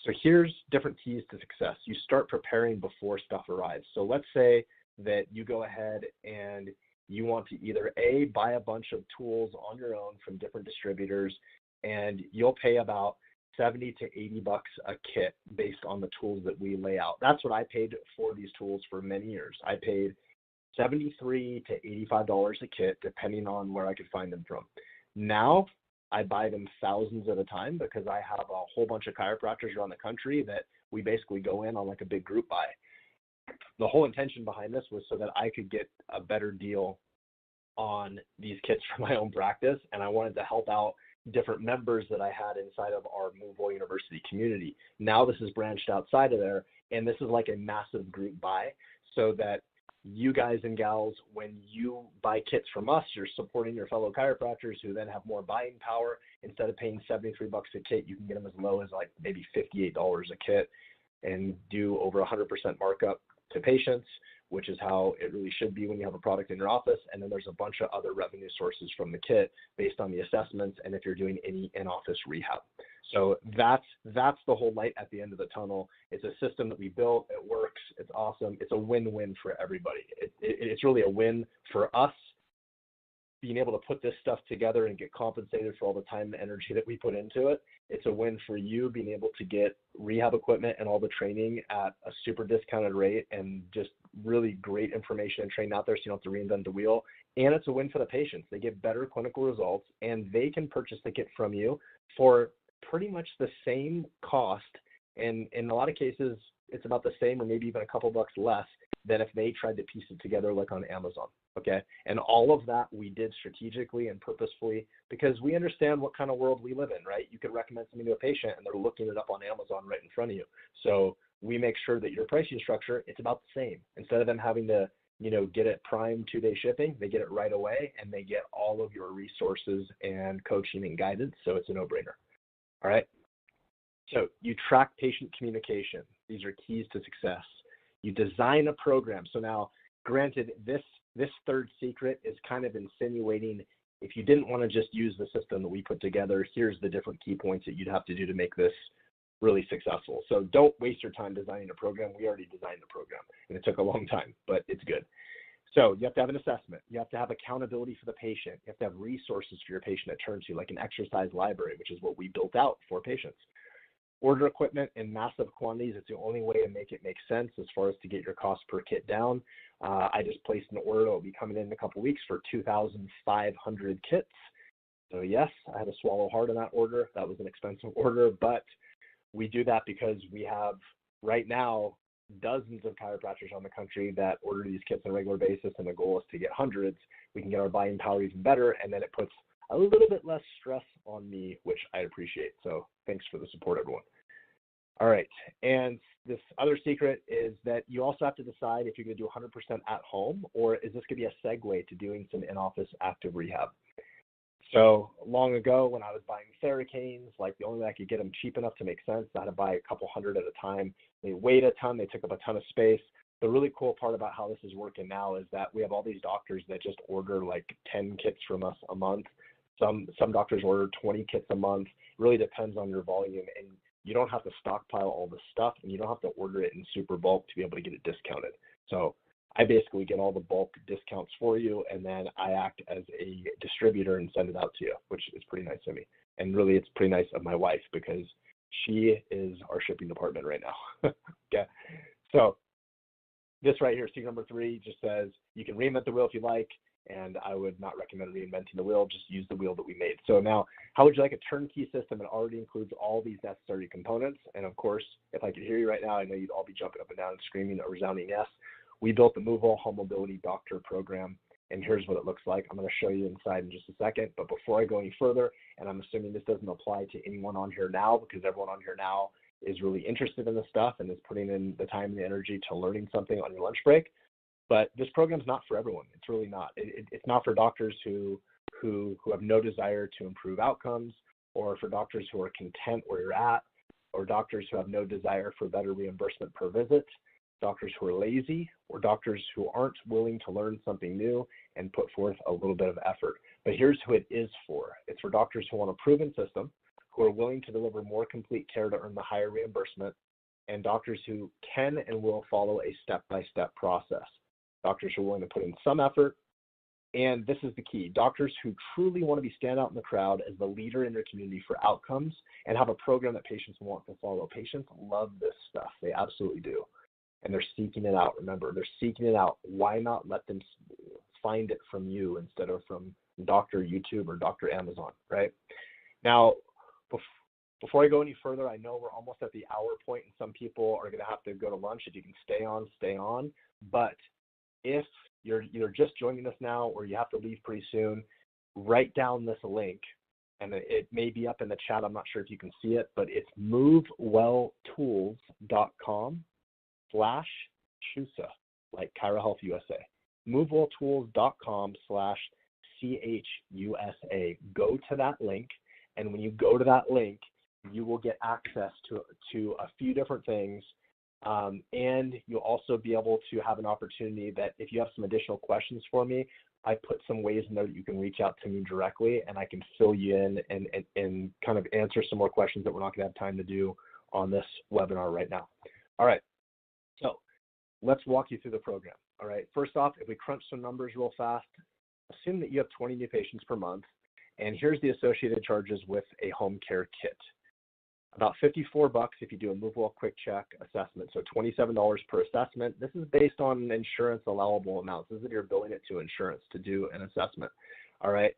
Speaker 2: So here's different keys to success. You start preparing before stuff arrives. So let's say that you go ahead and you want to either A, buy a bunch of tools on your own from different distributors, and you'll pay about $70 to $80 a kit based on the tools that we lay out. That's what I paid for these tools for many years. I paid $73 to $85 a kit, depending on where I could find them from. Now, I buy them thousands at a time because I have a whole bunch of chiropractors around the country that we basically go in on like a big group buy. The whole intention behind this was so that I could get a better deal on these kits for my own practice, and I wanted to help out different members that I had inside of our MoveWell University community. Now this is branched outside of there, and this is like a massive group buy, so that you guys and gals, when you buy kits from us, you're supporting your fellow chiropractors who then have more buying power. Instead of paying $73 a kit, you can get them as low as like maybe $58 a kit and do over 100% markup to patients, which is how it really should be when you have a product in your office. And then there's a bunch of other revenue sources from the kit based on the assessments and if you're doing any in-office rehab. So that's the whole light at the end of the tunnel. It's a system that we built. It works. It's awesome. It's a win-win for everybody. It's really a win for us being able to put this stuff together and get compensated for all the time and energy that we put into it. It's a win for you being able to get rehab equipment and all the training at a super discounted rate and just really great information and training out there so you don't have to reinvent the wheel. And it's a win for the patients. They get better clinical results, and they can purchase the kit from you for pretty much the same cost. And in a lot of cases, it's about the same or maybe even a couple bucks less than if they tried to piece it together like on Amazon. Okay. And all of that we did strategically and purposefully because we understand what kind of world we live in, right? You could recommend something to a patient and they're looking it up on Amazon right in front of you. So we make sure that your pricing structure, it's about the same. Instead of them having to, get it prime 2-day shipping, they get it right away and they get all of your resources and coaching and guidance. So it's a no-brainer. All right. So you track patient communication. These are keys to success. You design a program. So now, granted, this third secret is kind of insinuating if you didn't want to just use the system that we put together, here's the different key points that you'd have to do to make this really successful. So don't waste your time designing a program. We already designed the program, and it took a long time, but it's good. So you have to have an assessment. You have to have accountability for the patient. You have to have resources for your patient to turn to, like an exercise library, which is what we built out for patients. Order equipment in massive quantities. It's the only way to make it make sense as far as to get your cost per kit down. I just placed an order that will be coming in a couple weeks for 2,500 kits. So yes, I had to swallow hard on that order. That was an expensive order, but we do that because we have right now dozens of chiropractors on the country that order these kits on a regular basis, and the goal is to get hundreds. We can get our buying power even better, and then it puts a little bit less stress on me, which I appreciate. So thanks for the support, everyone. All right. And this other secret is that you also have to decide if you're going to do 100% at home, or is this going to be a segue to doing some in-office active rehab? So long ago when I was buying Theracanes, like the only way I could get them cheap enough to make sense, I had to buy a couple hundred at a time. They weighed a ton, they took up a ton of space. The really cool part about how this is working now is that we have all these doctors that just order like 10 kits from us a month. Some doctors order 20 kits a month. It really depends on your volume, and you don't have to stockpile all the stuff, and you don't have to order it in super bulk to be able to get it discounted. So I basically get all the bulk discounts for you, and then I act as a distributor and send it out to you, which is pretty nice of me. And really, it's pretty nice of my wife because she is our shipping department right now. Okay. So this right here, secret number 3, just says you can reinvent the wheel if you like, and I would not recommend reinventing the wheel. Just use the wheel that we made. So now, how would you like a turnkey system that already includes all these necessary components? And of course, if I could hear you right now, I know you'd all be jumping up and down and screaming a resounding yes. We built the MoveWell Home Mobility Doctor program, and here's what it looks like. I'm going to show you inside in just a second, but before I go any further, and I'm assuming this doesn't apply to anyone on here now because everyone on here now is really interested in this stuff and is putting in the time and the energy to learning something on your lunch break, but this program's not for everyone. It's really not. It's not for doctors who have no desire to improve outcomes, or for doctors who are content where you're at, or doctors who have no desire for better reimbursement per visit, doctors who are lazy, or doctors who aren't willing to learn something new and put forth a little bit of effort. But here's who it is for. It's for doctors who want a proven system, who are willing to deliver more complete care to earn the higher reimbursement, and doctors who can and will follow a step-by-step process. Doctors who are willing to put in some effort, and this is the key, doctors who truly want to be stand out in the crowd as the leader in their community for outcomes and have a program that patients want to follow. Patients love this stuff. They absolutely do. And they're seeking it out. Remember, they're seeking it out. Why not let them find it from you instead of from Dr. YouTube or Dr. Amazon, right? Now, before I go any further, I know we're almost at the hour point, and some people are going to have to go to lunch. If you can stay on, stay on. But if you're either just joining us now or you have to leave pretty soon, write down this link, and it may be up in the chat. I'm not sure if you can see it, but it's movewelltools.com/CHUSA, like ChiroHealthUSA. movewelltools.com/CHUSA. Go to that link, and when you go to that link, you will get access to a few different things, and you'll also be able to have an opportunity that if you have some additional questions for me, I put some ways in there that you can reach out to me directly, and I can fill you in and kind of answer some more questions that we're not going to have time to do on this webinar right now. All right, so let's walk you through the program. All right, first off, if we crunch some numbers real fast, assume that you have 20 new patients per month, and here's the associated charges with a home care kit. About $54 if you do a MoveWell Quick Check assessment, so $27 per assessment. This is based on insurance allowable amounts. This is if you're billing it to insurance to do an assessment. All right,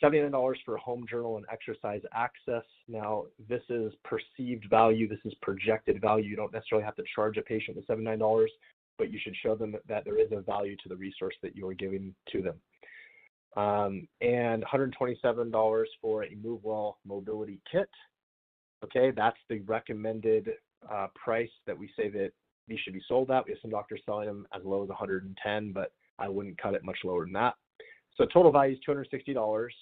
Speaker 2: $79 for home journal and exercise access. Now, this is perceived value. This is projected value. You don't necessarily have to charge a patient the $79, but you should show them that there is a value to the resource that you are giving to them. And $127 for a MoveWell mobility kit. Okay, that's the recommended price that we say that these should be sold at. We have some doctors selling them as low as $110, but I wouldn't cut it much lower than that. So total value is $260.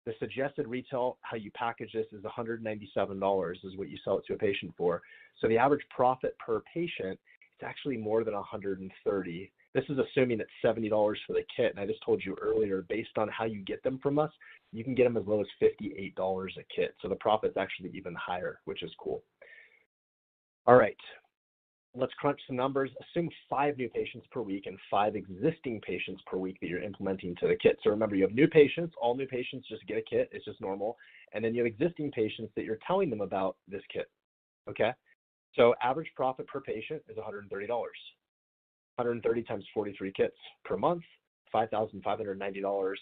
Speaker 2: The suggested retail, how you package this, is $197 is what you sell it to a patient for. So the average profit per patient is actually more than $130. This is assuming it's $70 for the kit, and I just told you earlier, based on how you get them from us, you can get them as low as $58 a kit. So the profit's actually even higher, which is cool. All right, let's crunch some numbers. Assume 5 new patients per week and 5 existing patients per week that you're implementing to the kit. So remember, you have new patients. All new patients just get a kit. It's just normal. And then you have existing patients that you're telling them about this kit, okay? So average profit per patient is $130. 130 times 43 kits per month, $5,590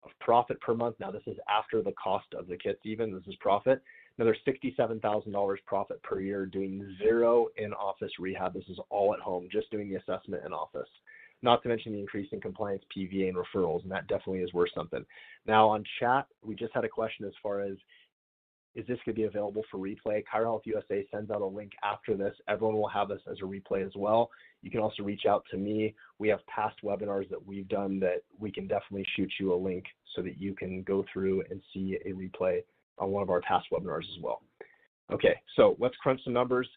Speaker 2: of profit per month. Now, this is after the cost of the kits even. This is profit. Another $67,000 profit per year doing 0 in-office rehab. This is all at home, just doing the assessment in office. Not to mention the increase in compliance, PVA, and referrals, and that definitely is worth something. Now, on chat, we just had a question as far as is this going to be available for replay? ChiroHealthUSA sends out a link after this. Everyone will have this as a replay as well. You can also reach out to me. We have past webinars that we've done that we can definitely shoot you a link so that you can go through and see a replay on one of our past webinars as well. Okay, so let's crunch some numbers.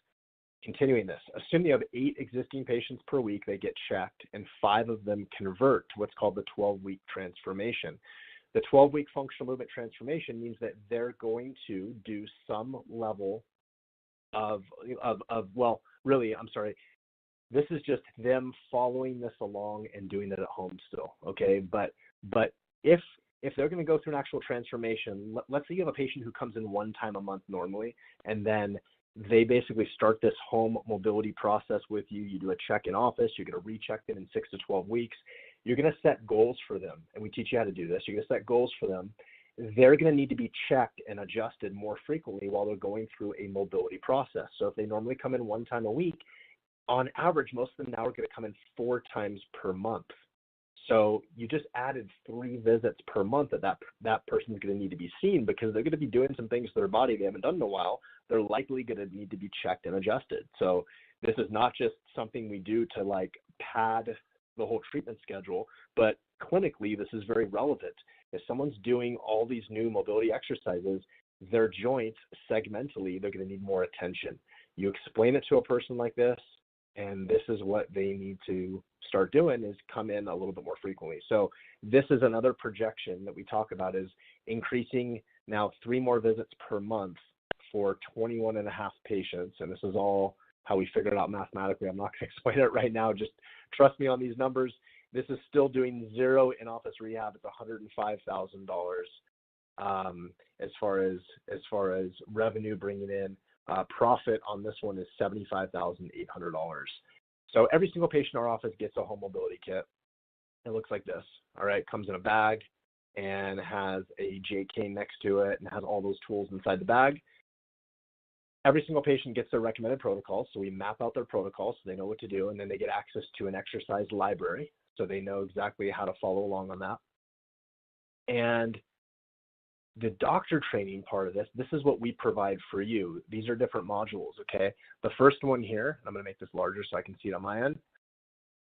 Speaker 2: Continuing this, assume you have 8 existing patients per week, they get checked, and 5 of them convert to what's called the 12-week transformation. The 12-week functional movement transformation means that they're going to do some level well, really, I'm sorry, this is just them following this along and doing it at home still, okay? But if they're going to go through an actual transformation, let's say you have a patient who comes in 1 time a month normally, and then they basically start this home mobility process with you. You do a check in office, you're going to recheck them in 6 to 12 weeks. You're going to set goals for them, and we teach you how to do this. You're going to set goals for them. They're going to need to be checked and adjusted more frequently while they're going through a mobility process. So if they normally come in 1 time a week, on average, most of them now are going to come in 4 times per month. So you just added 3 visits per month that person's going to need to be seen, because they're going to be doing some things to their body they haven't done in a while. They're likely going to need to be checked and adjusted. So this is not just something we do to like pad the whole treatment schedule, but clinically this is very relevant. If someone's doing all these new mobility exercises, their joints segmentally, they're going to need more attention. You explain it to a person like this, and this is what they need to start doing, is come in a little bit more frequently. So this is another projection that we talk about, is increasing now 3 more visits per month for 21 and a half patients. And this is all how we figured it out mathematically. I'm not going to explain it right now. Just trust me on these numbers. This is still doing 0 in-office rehab. It's $105,000 as far as revenue bringing in. Profit on this one is $75,800. So every single patient in our office gets a home mobility kit. It looks like this. All right, comes in a bag and has a J-cane next to it and has all those tools inside the bag. Every single patient gets their recommended protocols, so we map out their protocols so they know what to do, and then they get access to an exercise library so they know exactly how to follow along on that. And the doctor training part of this is what we provide for you. These are different modules, okay? The first one here, I'm going to make this larger so I can see it on my end.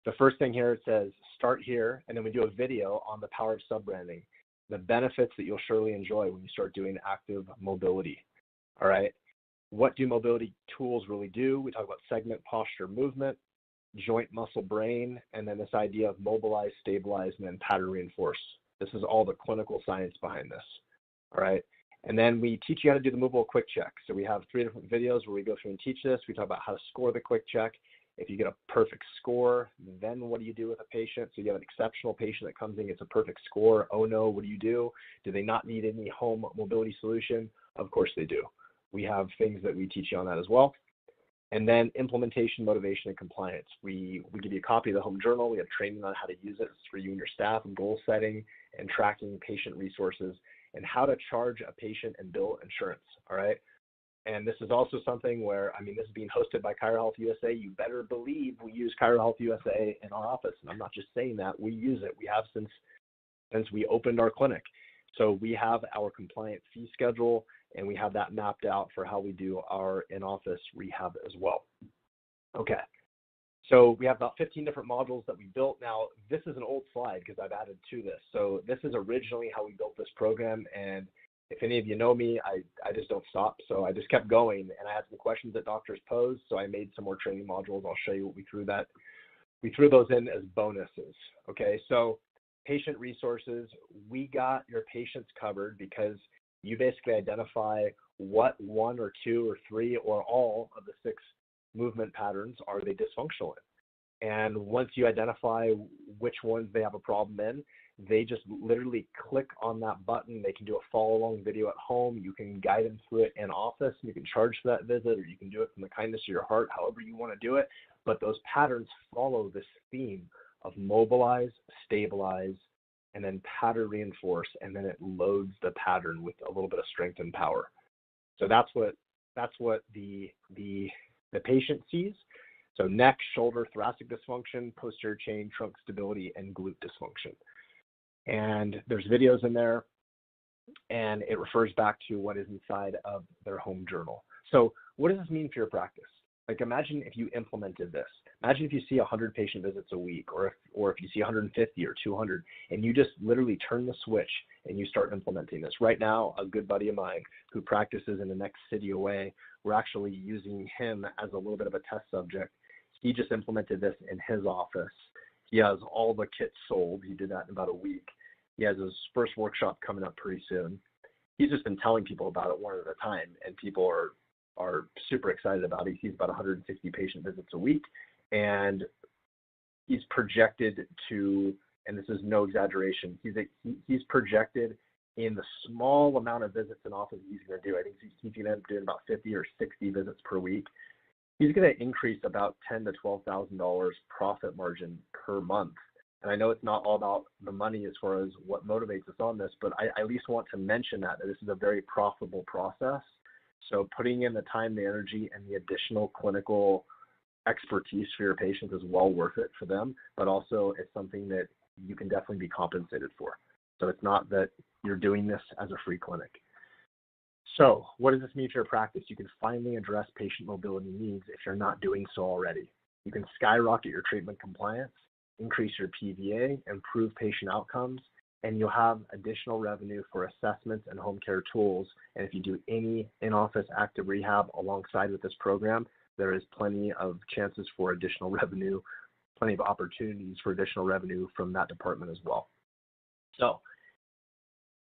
Speaker 2: The first thing here, it says start here, and then we do a video on the power of sub-branding, the benefits that you'll surely enjoy when you start doing active mobility, all right? What do mobility tools really do? We talk about segment, posture, movement, joint, muscle, brain, and then this idea of mobilize, stabilize, and then pattern reinforce. This is all the clinical science behind this. All right. And then we teach you how to do the MoveWell quick check. So we have 3 different videos where we go through and teach this. We talk about how to score the quick check. If you get a perfect score, then what do you do with a patient? So you have an exceptional patient that comes in, gets a perfect score. Oh no, what do you do? Do they not need any home mobility solution? Of course they do. We have things that we teach you on that as well. And then implementation, motivation, and compliance. We give you a copy of the home journal. We have training on how to use it. It's for you and your staff, and goal setting and tracking patient resources, and how to charge a patient and bill insurance, all right? And this is also something where, I mean, this is being hosted by ChiroHealthUSA. You better believe we use ChiroHealthUSA in our office. And I'm not just saying that, we use it. We have since we opened our clinic. So we have our compliant fee schedule, and we have that mapped out for how we do our in-office rehab as well. Okay. So we have about 15 different modules that we built. Now, this is an old slide because I've added to this. So this is originally how we built this program. And if any of you know me, I just don't stop. So I just kept going, and I had some questions that doctors posed. So I made some more training modules. I'll show you what we threw those in as bonuses. Okay. So patient resources, we got your patients covered because you basically identify what 1 or 2 or 3 or all of the 6 movement patterns are they dysfunctional in. And once you identify which ones they have a problem in, they just literally click on that button. They can do a follow-along video at home. You can guide them through it in office. You can charge for that visit, or you can do it from the kindness of your heart, however you want to do it. But those patterns follow this theme of mobilize, stabilize, and then pattern reinforce, and then it loads the pattern with a little bit of strength and power. So that's what the patient sees. So neck, shoulder, thoracic dysfunction, posterior chain, trunk stability, and glute dysfunction. And there's videos in there. and it refers back to what is inside of their home journal. So what does this mean for your practice? Like, imagine if you implemented this. Imagine if you see 100 patient visits a week, or if you see 150 or 200, and you just literally turn the switch and you start implementing this. Right now, a good buddy of mine who practices in the next city away, we're actually using him as a little bit of a test subject. He just implemented this in his office. He has all the kits sold. He did that in about a week. He has his first workshop coming up pretty soon. He's just been telling people about it one at a time, and people are super excited about it. He's about 160 patient visits a week, and he's projected to, and this is no exaggeration, he's projected in the small amount of visits in office he's going to do. I think he's going to end up doing about 50 or 60 visits per week. He's going to increase about $10,000 to $12,000 profit margin per month. And I know it's not all about the money as far as what motivates us on this, but I at least want to mention that this is a very profitable process. So putting in the time, the energy, and the additional clinical expertise for your patients is well worth it for them, but also it's something that you can definitely be compensated for. So it's not that you're doing this as a free clinic. So what does this mean for your practice? You can finally address patient mobility needs if you're not doing so already. You can skyrocket your treatment compliance, increase your PVA, improve patient outcomes, and you'll have additional revenue for assessments and home care tools. And if you do any in-office active rehab alongside with this program, there is plenty of chances for additional revenue, plenty of opportunities for additional revenue from that department as well. So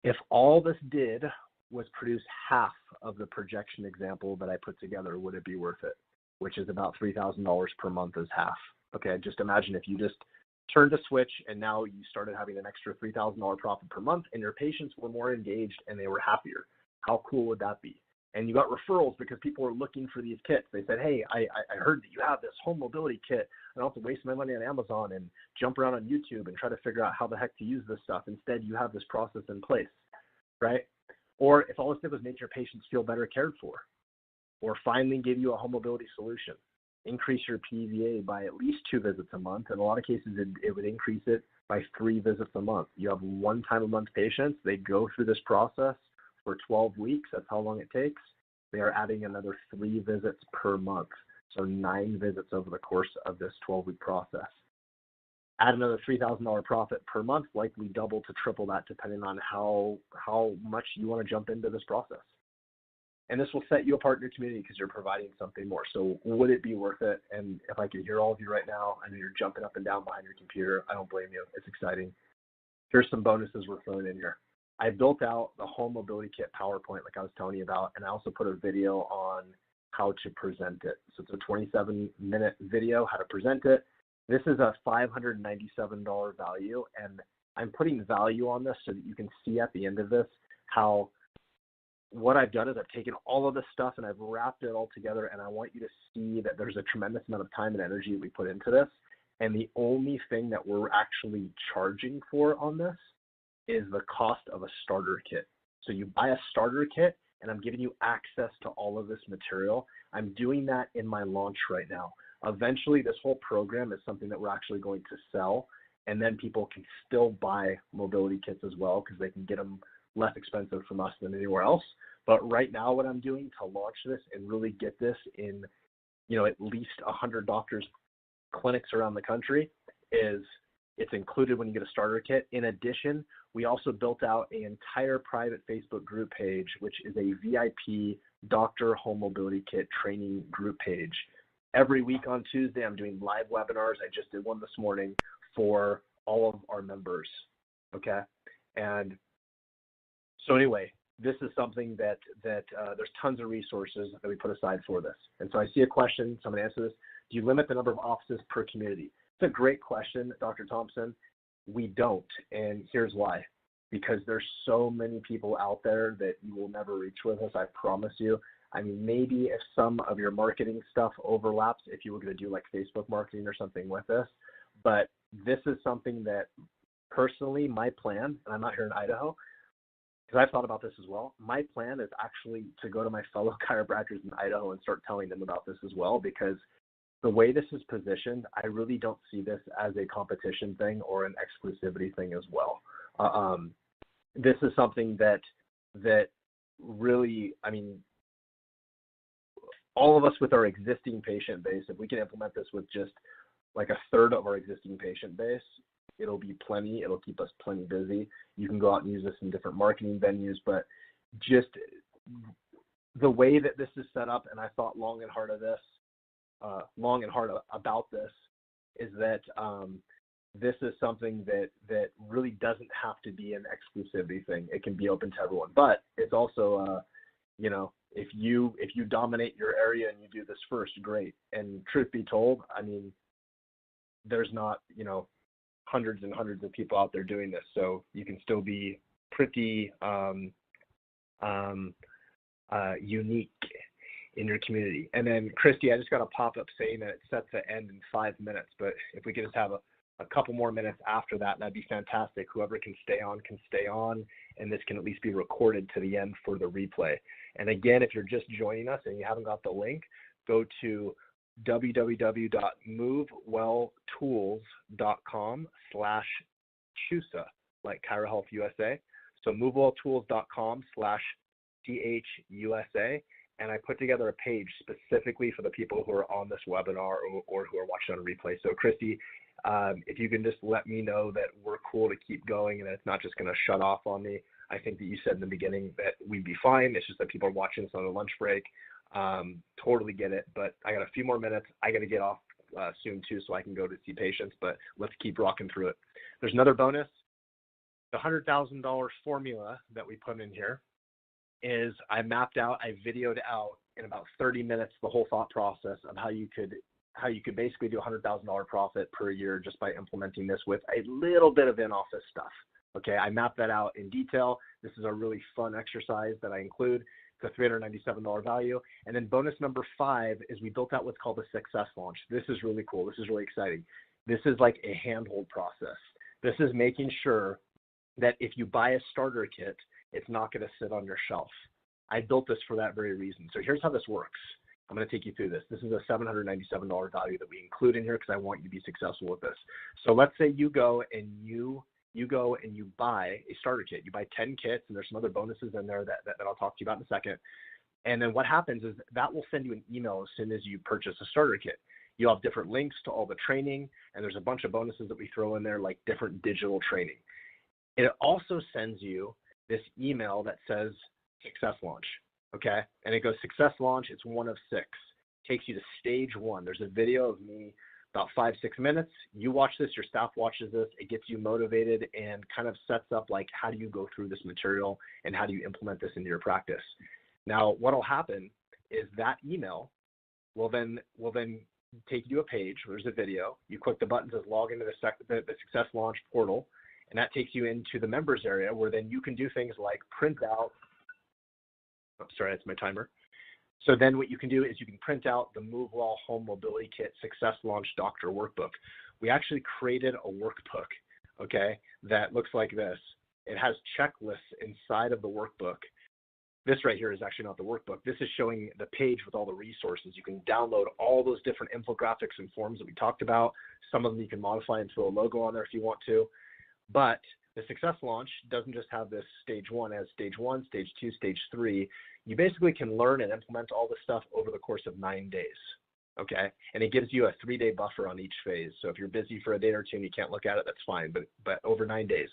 Speaker 2: if all this did was produce half of the projection example that I put together, would it be worth it? Which is about $3,000 per month is half. Okay, just imagine if you just turned a switch and now you started having an extra $3,000 profit per month and your patients were more engaged and they were happier. How cool would that be? And you got referrals because people were looking for these kits. They said, hey, I heard that you have this home mobility kit. I don't have to waste my money on Amazon and jump around on YouTube and try to figure out how the heck to use this stuff. Instead, you have this process in place, right? Or if all this did was make your patients feel better cared for, or finally give you a home mobility solution, increase your PVA by at least 2 visits a month. In a lot of cases, it would increase it by 3 visits a month. You have 1 time a month patients. They go through this process for 12 weeks. That's how long it takes. They are adding another 3 visits per month. So 9 visits over the course of this 12-week process. Add another $3,000 profit per month, likely double to triple that depending on how much you want to jump into this process. And this will set you apart in your community because you're providing something more. So would it be worth it? And if I could hear all of you right now, I know you're jumping up and down behind your computer. I don't blame you. It's exciting. Here's some bonuses we're throwing in here. I built out the home mobility kit PowerPoint like I was telling you about, and I also put a video on how to present it. So it's a 27-minute video, how to present it. This is a $597 value, and I'm putting value on this so that you can see at the end of this how what I've done is I've taken all of this stuff and I've wrapped it all together, and I want you to see that there's a tremendous amount of time and energy we put into this, and the only thing that we're actually charging for on this is the cost of a starter kit. So you buy a starter kit, and I'm giving you access to all of this material. I'm doing that in my launch right now. Eventually, this whole program is something that we're actually going to sell, and then people can still buy mobility kits as well because they can get them less expensive from us than anywhere else. But right now, what I'm doing to launch this and really get this in, at least 100 doctors' clinics around the country is it's included when you get a starter kit. In addition, we also built out an entire private Facebook group page, which is a VIP doctor home mobility kit training group page. Every week on Tuesday, I'm doing live webinars. I just did one this morning for all of our members, okay? And so anyway, this is something that there's tons of resources that we put aside for this. And so I see a question, someone answer this. Do you limit the number of offices per community? It's a great question, Dr. Thompson. We don't, and here's why. Because there's so many people out there that you will never reach with us, I promise you. I mean, maybe if some of your marketing stuff overlaps, if you were going to do like Facebook marketing or something with this, but this is something that personally, my plan, and I'm not here in Idaho, because I've thought about this as well. My plan is actually to go to my fellow chiropractors in Idaho and start telling them about this as well, because the way this is positioned, I really don't see this as a competition thing or an exclusivity thing as well. This is something that that really, I mean, all of us with our existing patient base, if we can implement this with just like a third of our existing patient base, it'll be plenty. It'll keep us plenty busy. You can go out and use this in different marketing venues, but just the way that this is set up, and I thought long and hard about this, is that this is something that really doesn't have to be an exclusivity thing. It can be open to everyone, but it's also, if you dominate your area and you do this first, great. And truth be told, I mean, there's not, hundreds and hundreds of people out there doing this, so you can still be pretty unique in your community. And then, Christy, I just got a pop-up saying that it's set to end in 5 minutes, but if we could just have a couple more minutes after that, that'd be fantastic. Whoever can stay on, and this can at least be recorded to the end for the replay. And again, if you're just joining us and you haven't got the link, go to www.movewelltools.com/CHUSA, like ChiroHealthUSA. So movewelltools.com/CHUSA. And I put together a page specifically for the people who are on this webinar or who are watching on a replay. So Christy, if you can just let me know that we're cool to keep going and that it's not just going to shut off on me. I think that you said in the beginning that we'd be fine. It's just that people are watching this on a lunch break. Totally get it, but I got a few more minutes. I got to get off soon too, so I can go to see patients, but let's keep rocking through it. There's another bonus. The $100,000 formula that we put in here is I videoed out in about 30 minutes the whole thought process of how you could basically do $100,000 profit per year just by implementing this with a little bit of in-office stuff. Okay, I mapped that out in detail. This is a really fun exercise that I include. It's a $397 value. And then bonus number 5 is we built out what's called a success launch. This is really cool. This is really exciting. This is like a handhold process. This is making sure that if you buy a starter kit, it's not going to sit on your shelf. I built this for that very reason. So here's how this works. I'm going to take you through this. This is a $797 value that we include in here because I want you to be successful with this. So let's say you go and you buy a starter kit. You buy 10 kits, and there's some other bonuses in there that I'll talk to you about in a second. And then what happens is that will send you an email as soon as you purchase a starter kit. You'll have different links to all the training, and there's a bunch of bonuses that we throw in there, like different digital training. It also sends you this email that says success launch, okay? And it goes success launch, it's 1 of 6. Takes you to stage 1. There's a video of me about 5-6 minutes. You watch this, your staff watches this, it gets you motivated and kind of sets up like how do you go through this material and how do you implement this into your practice. Now, what'll happen is that email will then take you to a page where there's a video. You click the button that says log into the Success Launch portal, and that takes you into the members area where then you can do things like print out, sorry, that's my timer. So then what you can do is you can print out the MoveWell Home Mobility Kit Success Launch Doctor Workbook. We actually created a workbook, okay, that looks like this. It has checklists inside of the workbook. This right here is actually not the workbook. This is showing the page with all the resources. You can download all those different infographics and forms that we talked about. Some of them you can modify and throw a logo on there if you want to. But the Success Launch doesn't just have this stage 1. It has stage 1, stage 2, stage 3. You basically can learn and implement all this stuff over the course of 9 days, okay? And it gives you a 3-day buffer on each phase. So if you're busy for a day or two and you can't look at it, that's fine, but over 9 days.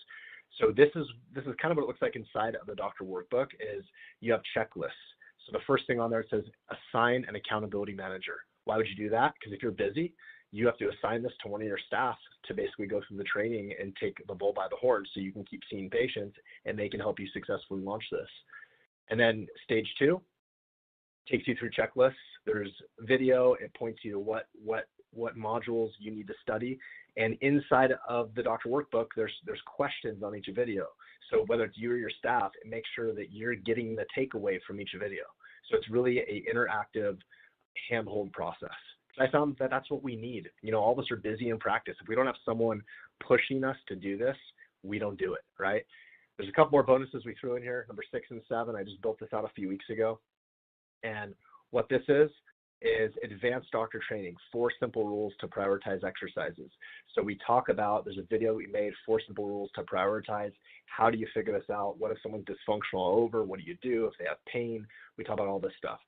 Speaker 2: So this is kind of what it looks like inside of the doctor workbook is you have checklists. So the first thing on there says assign an accountability manager. Why would you do that? Because if you're busy, you have to assign this to one of your staff to basically go through the training and take the bull by the horns so you can keep seeing patients and they can help you successfully launch this. And then stage 2 takes you through checklists. There's video. It points you to what modules you need to study. And inside of the doctor workbook, there's questions on each video. So whether it's you or your staff, it makes sure that you're getting the takeaway from each video. So it's really an interactive handhold process. I found that that's what we need. You know, all of us are busy in practice. If we don't have someone pushing us to do this, we don't do it, right? There's a couple more bonuses we threw in here, number 6 and 7. I just built this out a few weeks ago. And what this is is advanced doctor training, 4 simple rules to prioritize exercises. So we talk about, there's a video we made, 4 simple rules to prioritize. How do you figure this out? What if someone's dysfunctional over? What do you do if they have pain? We talk about all this stuff.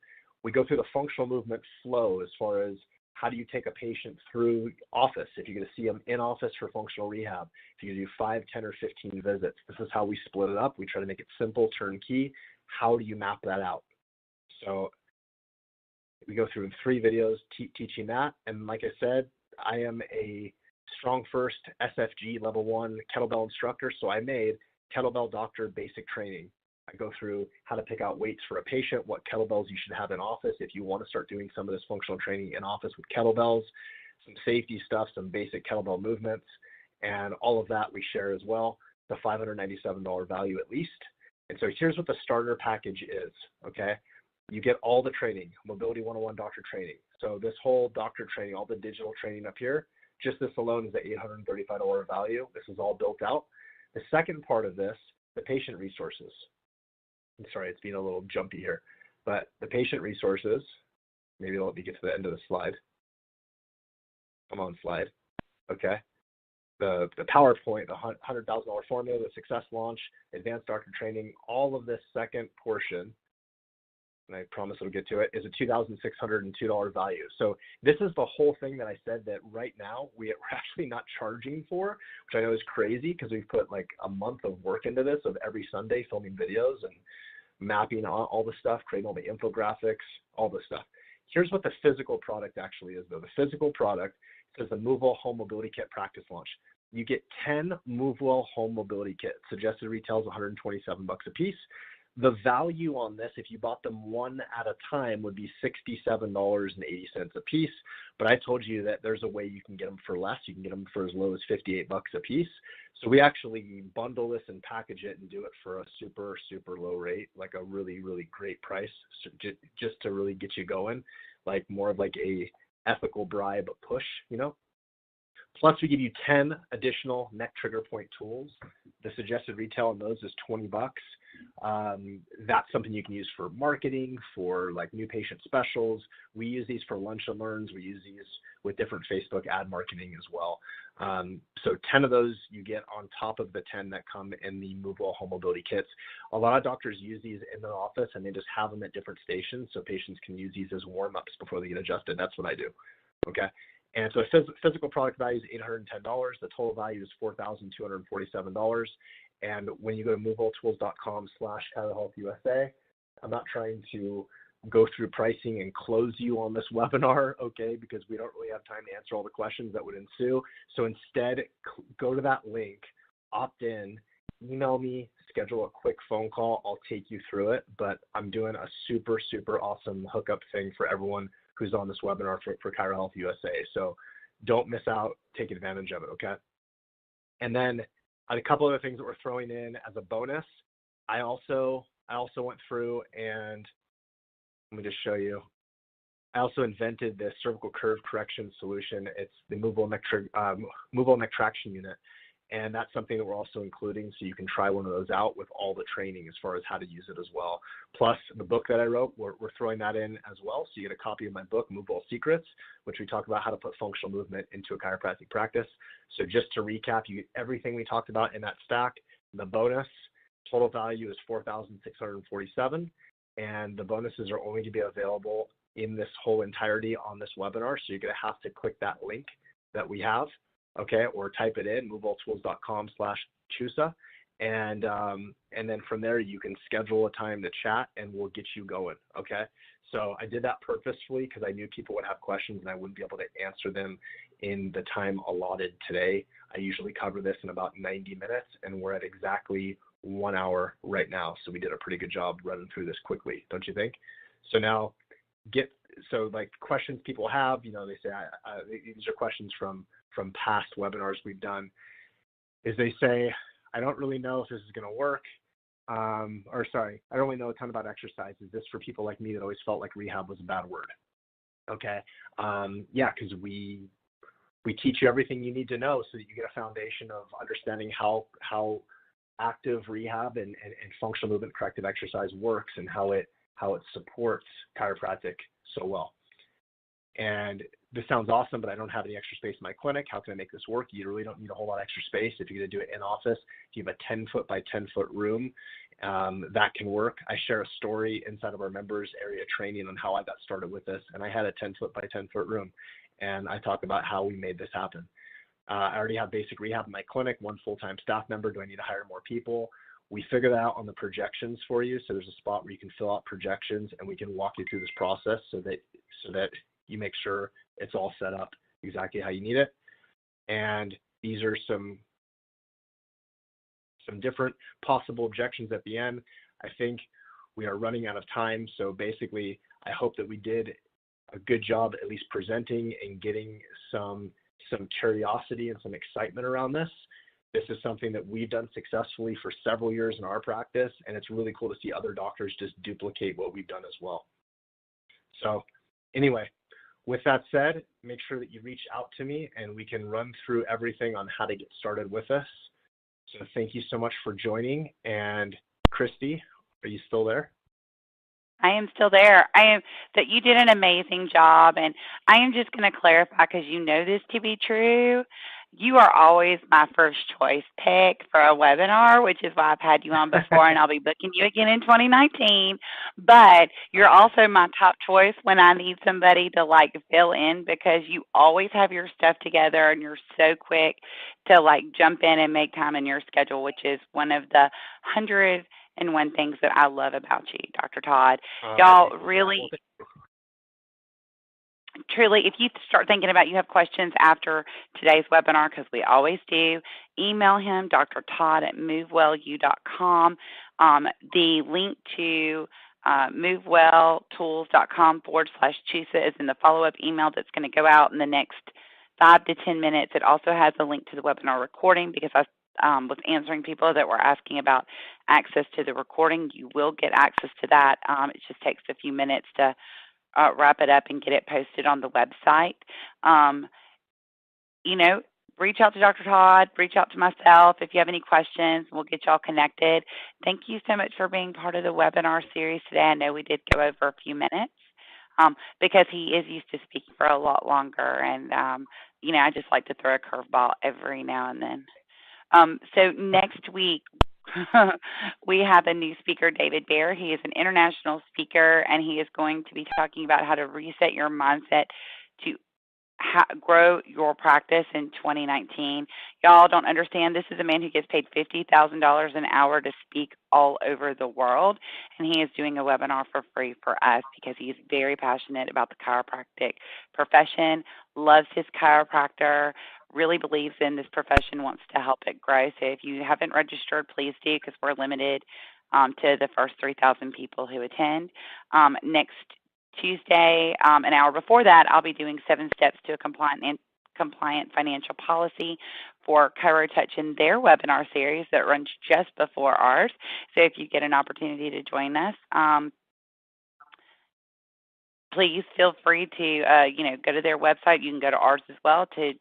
Speaker 2: We go through the functional movement flow as far as how do you take a patient through office if you're going to see them in office for functional rehab, if you do 5, 10, or 15 visits. This is how we split it up. We try to make it simple, turnkey. How do you map that out? So we go through 3 videos teaching that. And like I said, I am a Strong First SFG Level 1 kettlebell instructor, so I made kettlebell doctor basic training. I go through how to pick out weights for a patient, what kettlebells you should have in office if you want to start doing some of this functional training in office with kettlebells, some safety stuff, some basic kettlebell movements, and all of that we share as well, the $597 value at least. And so here's what the starter package is, okay? You get all the training, Mobility 101 doctor training. So this whole doctor training, all the digital training up here, just this alone is the $835 value. This is all built out. The second part of this, the patient resources. I'm sorry, it's being a little jumpy here, but the patient resources, maybe let me get to the end of the slide. Come on, slide. Okay. The PowerPoint, the $100,000 formula, the success launch, advanced doctor training, all of this second portion, and I promise it'll get to it, is a $2,602 value. So this is the whole thing that I said that right now we're actually not charging for, which I know is crazy because we've put like a month of work into this of every Sunday filming videos and mapping all the stuff, creating all the infographics, all the stuff. Here's what the physical product actually is though. The physical product says the MoveWell Home Mobility Kit Practice Launch. You get 10 MoveWell Home Mobility Kits. Suggested retail is $127 a piece. The value on this, if you bought them one at a time, would be $67.80 a piece. But I told you that there's a way you can get them for less. You can get them for as low as $58 a piece. So we actually bundle this and package it and do it for a super, super low rate, like a really, really great price, just to really get you going, like more of like a ethical bribe push, you know? Plus, we give you 10 additional neck trigger point tools. The suggested retail on those is $20. That's something you can use for marketing, for like new patient specials. We use these for lunch and learns. We use these with different Facebook ad marketing as well. So 10 of those you get on top of the 10 that come in the MoveWell Home Mobility Kits. A lot of doctors use these in their office and they just have them at different stations so patients can use these as warm-ups before they get adjusted. That's what I do, okay? And so physical product value is $810. The total value is $4,247. And when you go to MoveWellTools.com/ChiroHealthUSA, I'm not trying to go through pricing and close you on this webinar, okay, because we don't really have time to answer all the questions that would ensue. So instead, go to that link, opt in, email me, schedule a quick phone call. I'll take you through it, but I'm doing a super, super awesome hookup thing for everyone who's on this webinar for ChiroHealthUSA. So don't miss out, take advantage of it, okay? And then a couple other things that we're throwing in as a bonus. I also went through and let me just show you. I also invented this cervical curve correction solution. It's the MoveWell neck traction unit. And that's something that we're also including, so you can try one of those out with all the training as far as how to use it as well. Plus, the book that I wrote, we're throwing that in as well. So you get a copy of my book, MoveWell Secrets, which we talk about how to put functional movement into a chiropractic practice. So just to recap, you get everything we talked about in that stack. The bonus, total value is $4,647, and the bonuses are only to be available in this whole entirety on this webinar. So you're going to have to click that link that we have, okay, or type it in, MoveWellTools.com/ChiroHealthUSA, and then from there you can schedule a time to chat and we'll get you going, okay? So I did that purposefully because I knew people would have questions and I wouldn't be able to answer them in the time allotted today. I usually cover this in about 90 minutes and we're at exactly 1 hour right now, so we did a pretty good job running through this quickly, don't you think? So now like questions people have, you know, they say, these are questions from past webinars we've done, is they say, I don't really know if this is going to work, I don't really know a ton about exercise. Is this for people like me that always felt like rehab was a bad word? Okay, yeah, because we teach you everything you need to know so that you get a foundation of understanding how active rehab and functional movement corrective exercise works and how it supports chiropractic so well. and this sounds awesome, but I don't have any extra space in my clinic. How can I make this work? You really don't need a whole lot of extra space. If you're going to do it in office, if you have a 10-foot by 10-foot room, that can work. I share a story inside of our members area training on how I got started with this, and I had a 10-foot by 10-foot room, and I talk about how we made this happen. I already have basic rehab in my clinic, 1 full-time staff member. Do I need to hire more people? We figure that out on the projections for you. So there's a spot where you can fill out projections, and we can walk you through this process so that you make sure it's all set up exactly how you need it. And these are some different possible objections at the end. I think we are running out of time. So basically, I hope that we did a good job at least presenting and getting some curiosity and some excitement around this. This is something that we've done successfully for several years in our practice, and it's really cool to see other doctors just duplicate what we've done as well. So anyway, with that said, make sure that you reach out to me and we can run through everything on how to get started with us. So thank you so much for joining. And Christy, are you still there?
Speaker 1: I am still there. That you did an amazing job, and I am just going to clarify because you know this to be true. You are always my first choice pick for a webinar, which is why I've had you on before, and I'll be booking you again in 2019. But you're also my top choice when I need somebody to fill in, because you always have your stuff together and you're so quick to jump in and make time in your schedule, which is one of the 101 things that I love about you, Dr. Todd. Y'all really, truly, if you start thinking about you have questions after today's webinar, because we always do, email him, Dr. Todd at MoveWellU.com. The link to MoveWellTools.com/CHUSA is in the follow-up email that's going to go out in the next 5 to 10 minutes. It also has a link to the webinar recording, because I was answering people that were asking about access to the recording. You will get access to that. It just takes a few minutes to wrap it up and get it posted on the website. Reach out to Dr. Todd, reach out to myself if you have any questions. We'll get y'all connected. Thank you so much for being part of the webinar series today. I know we did go over a few minutes because he is used to speaking for a lot longer, and I just like to throw a curveball every now and then. So next week, we have a new speaker, David Bear. He is an international speaker, and he is going to be talking about how to reset your mindset to grow your practice in 2019. Y'all don't understand, this is a man who gets paid $50,000 an hour to speak all over the world, and he is doing a webinar for free for us because he's very passionate about the chiropractic profession, loves his chiropractor, really believes in this profession, wants to help it grow. So if you haven't registered, please do, because we're limited to the first 3,000 people who attend. Next Tuesday, an hour before that, I'll be doing 7 steps to a compliant financial policy for ChiroTouch in their webinar series that runs just before ours. So if you get an opportunity to join us, please feel free to, go to their website. You can go to ours as well to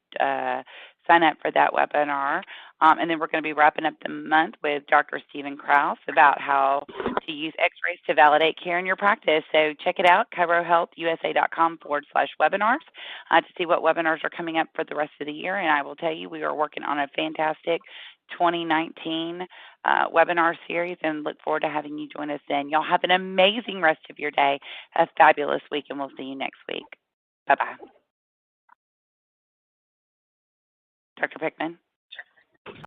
Speaker 1: sign up for that webinar. And then we're going to be wrapping up the month with Dr. Stephen Krause about how to use x-rays to validate care in your practice. So check it out, ChiroHealthUSA.com/webinars to see what webinars are coming up for the rest of the year. And I will tell you, we are working on a fantastic 2019 webinar series, and look forward to having you join us then. Y'all have an amazing rest of your day, a fabulous week, and we'll see you next week. Bye-bye. Dr. Pickman.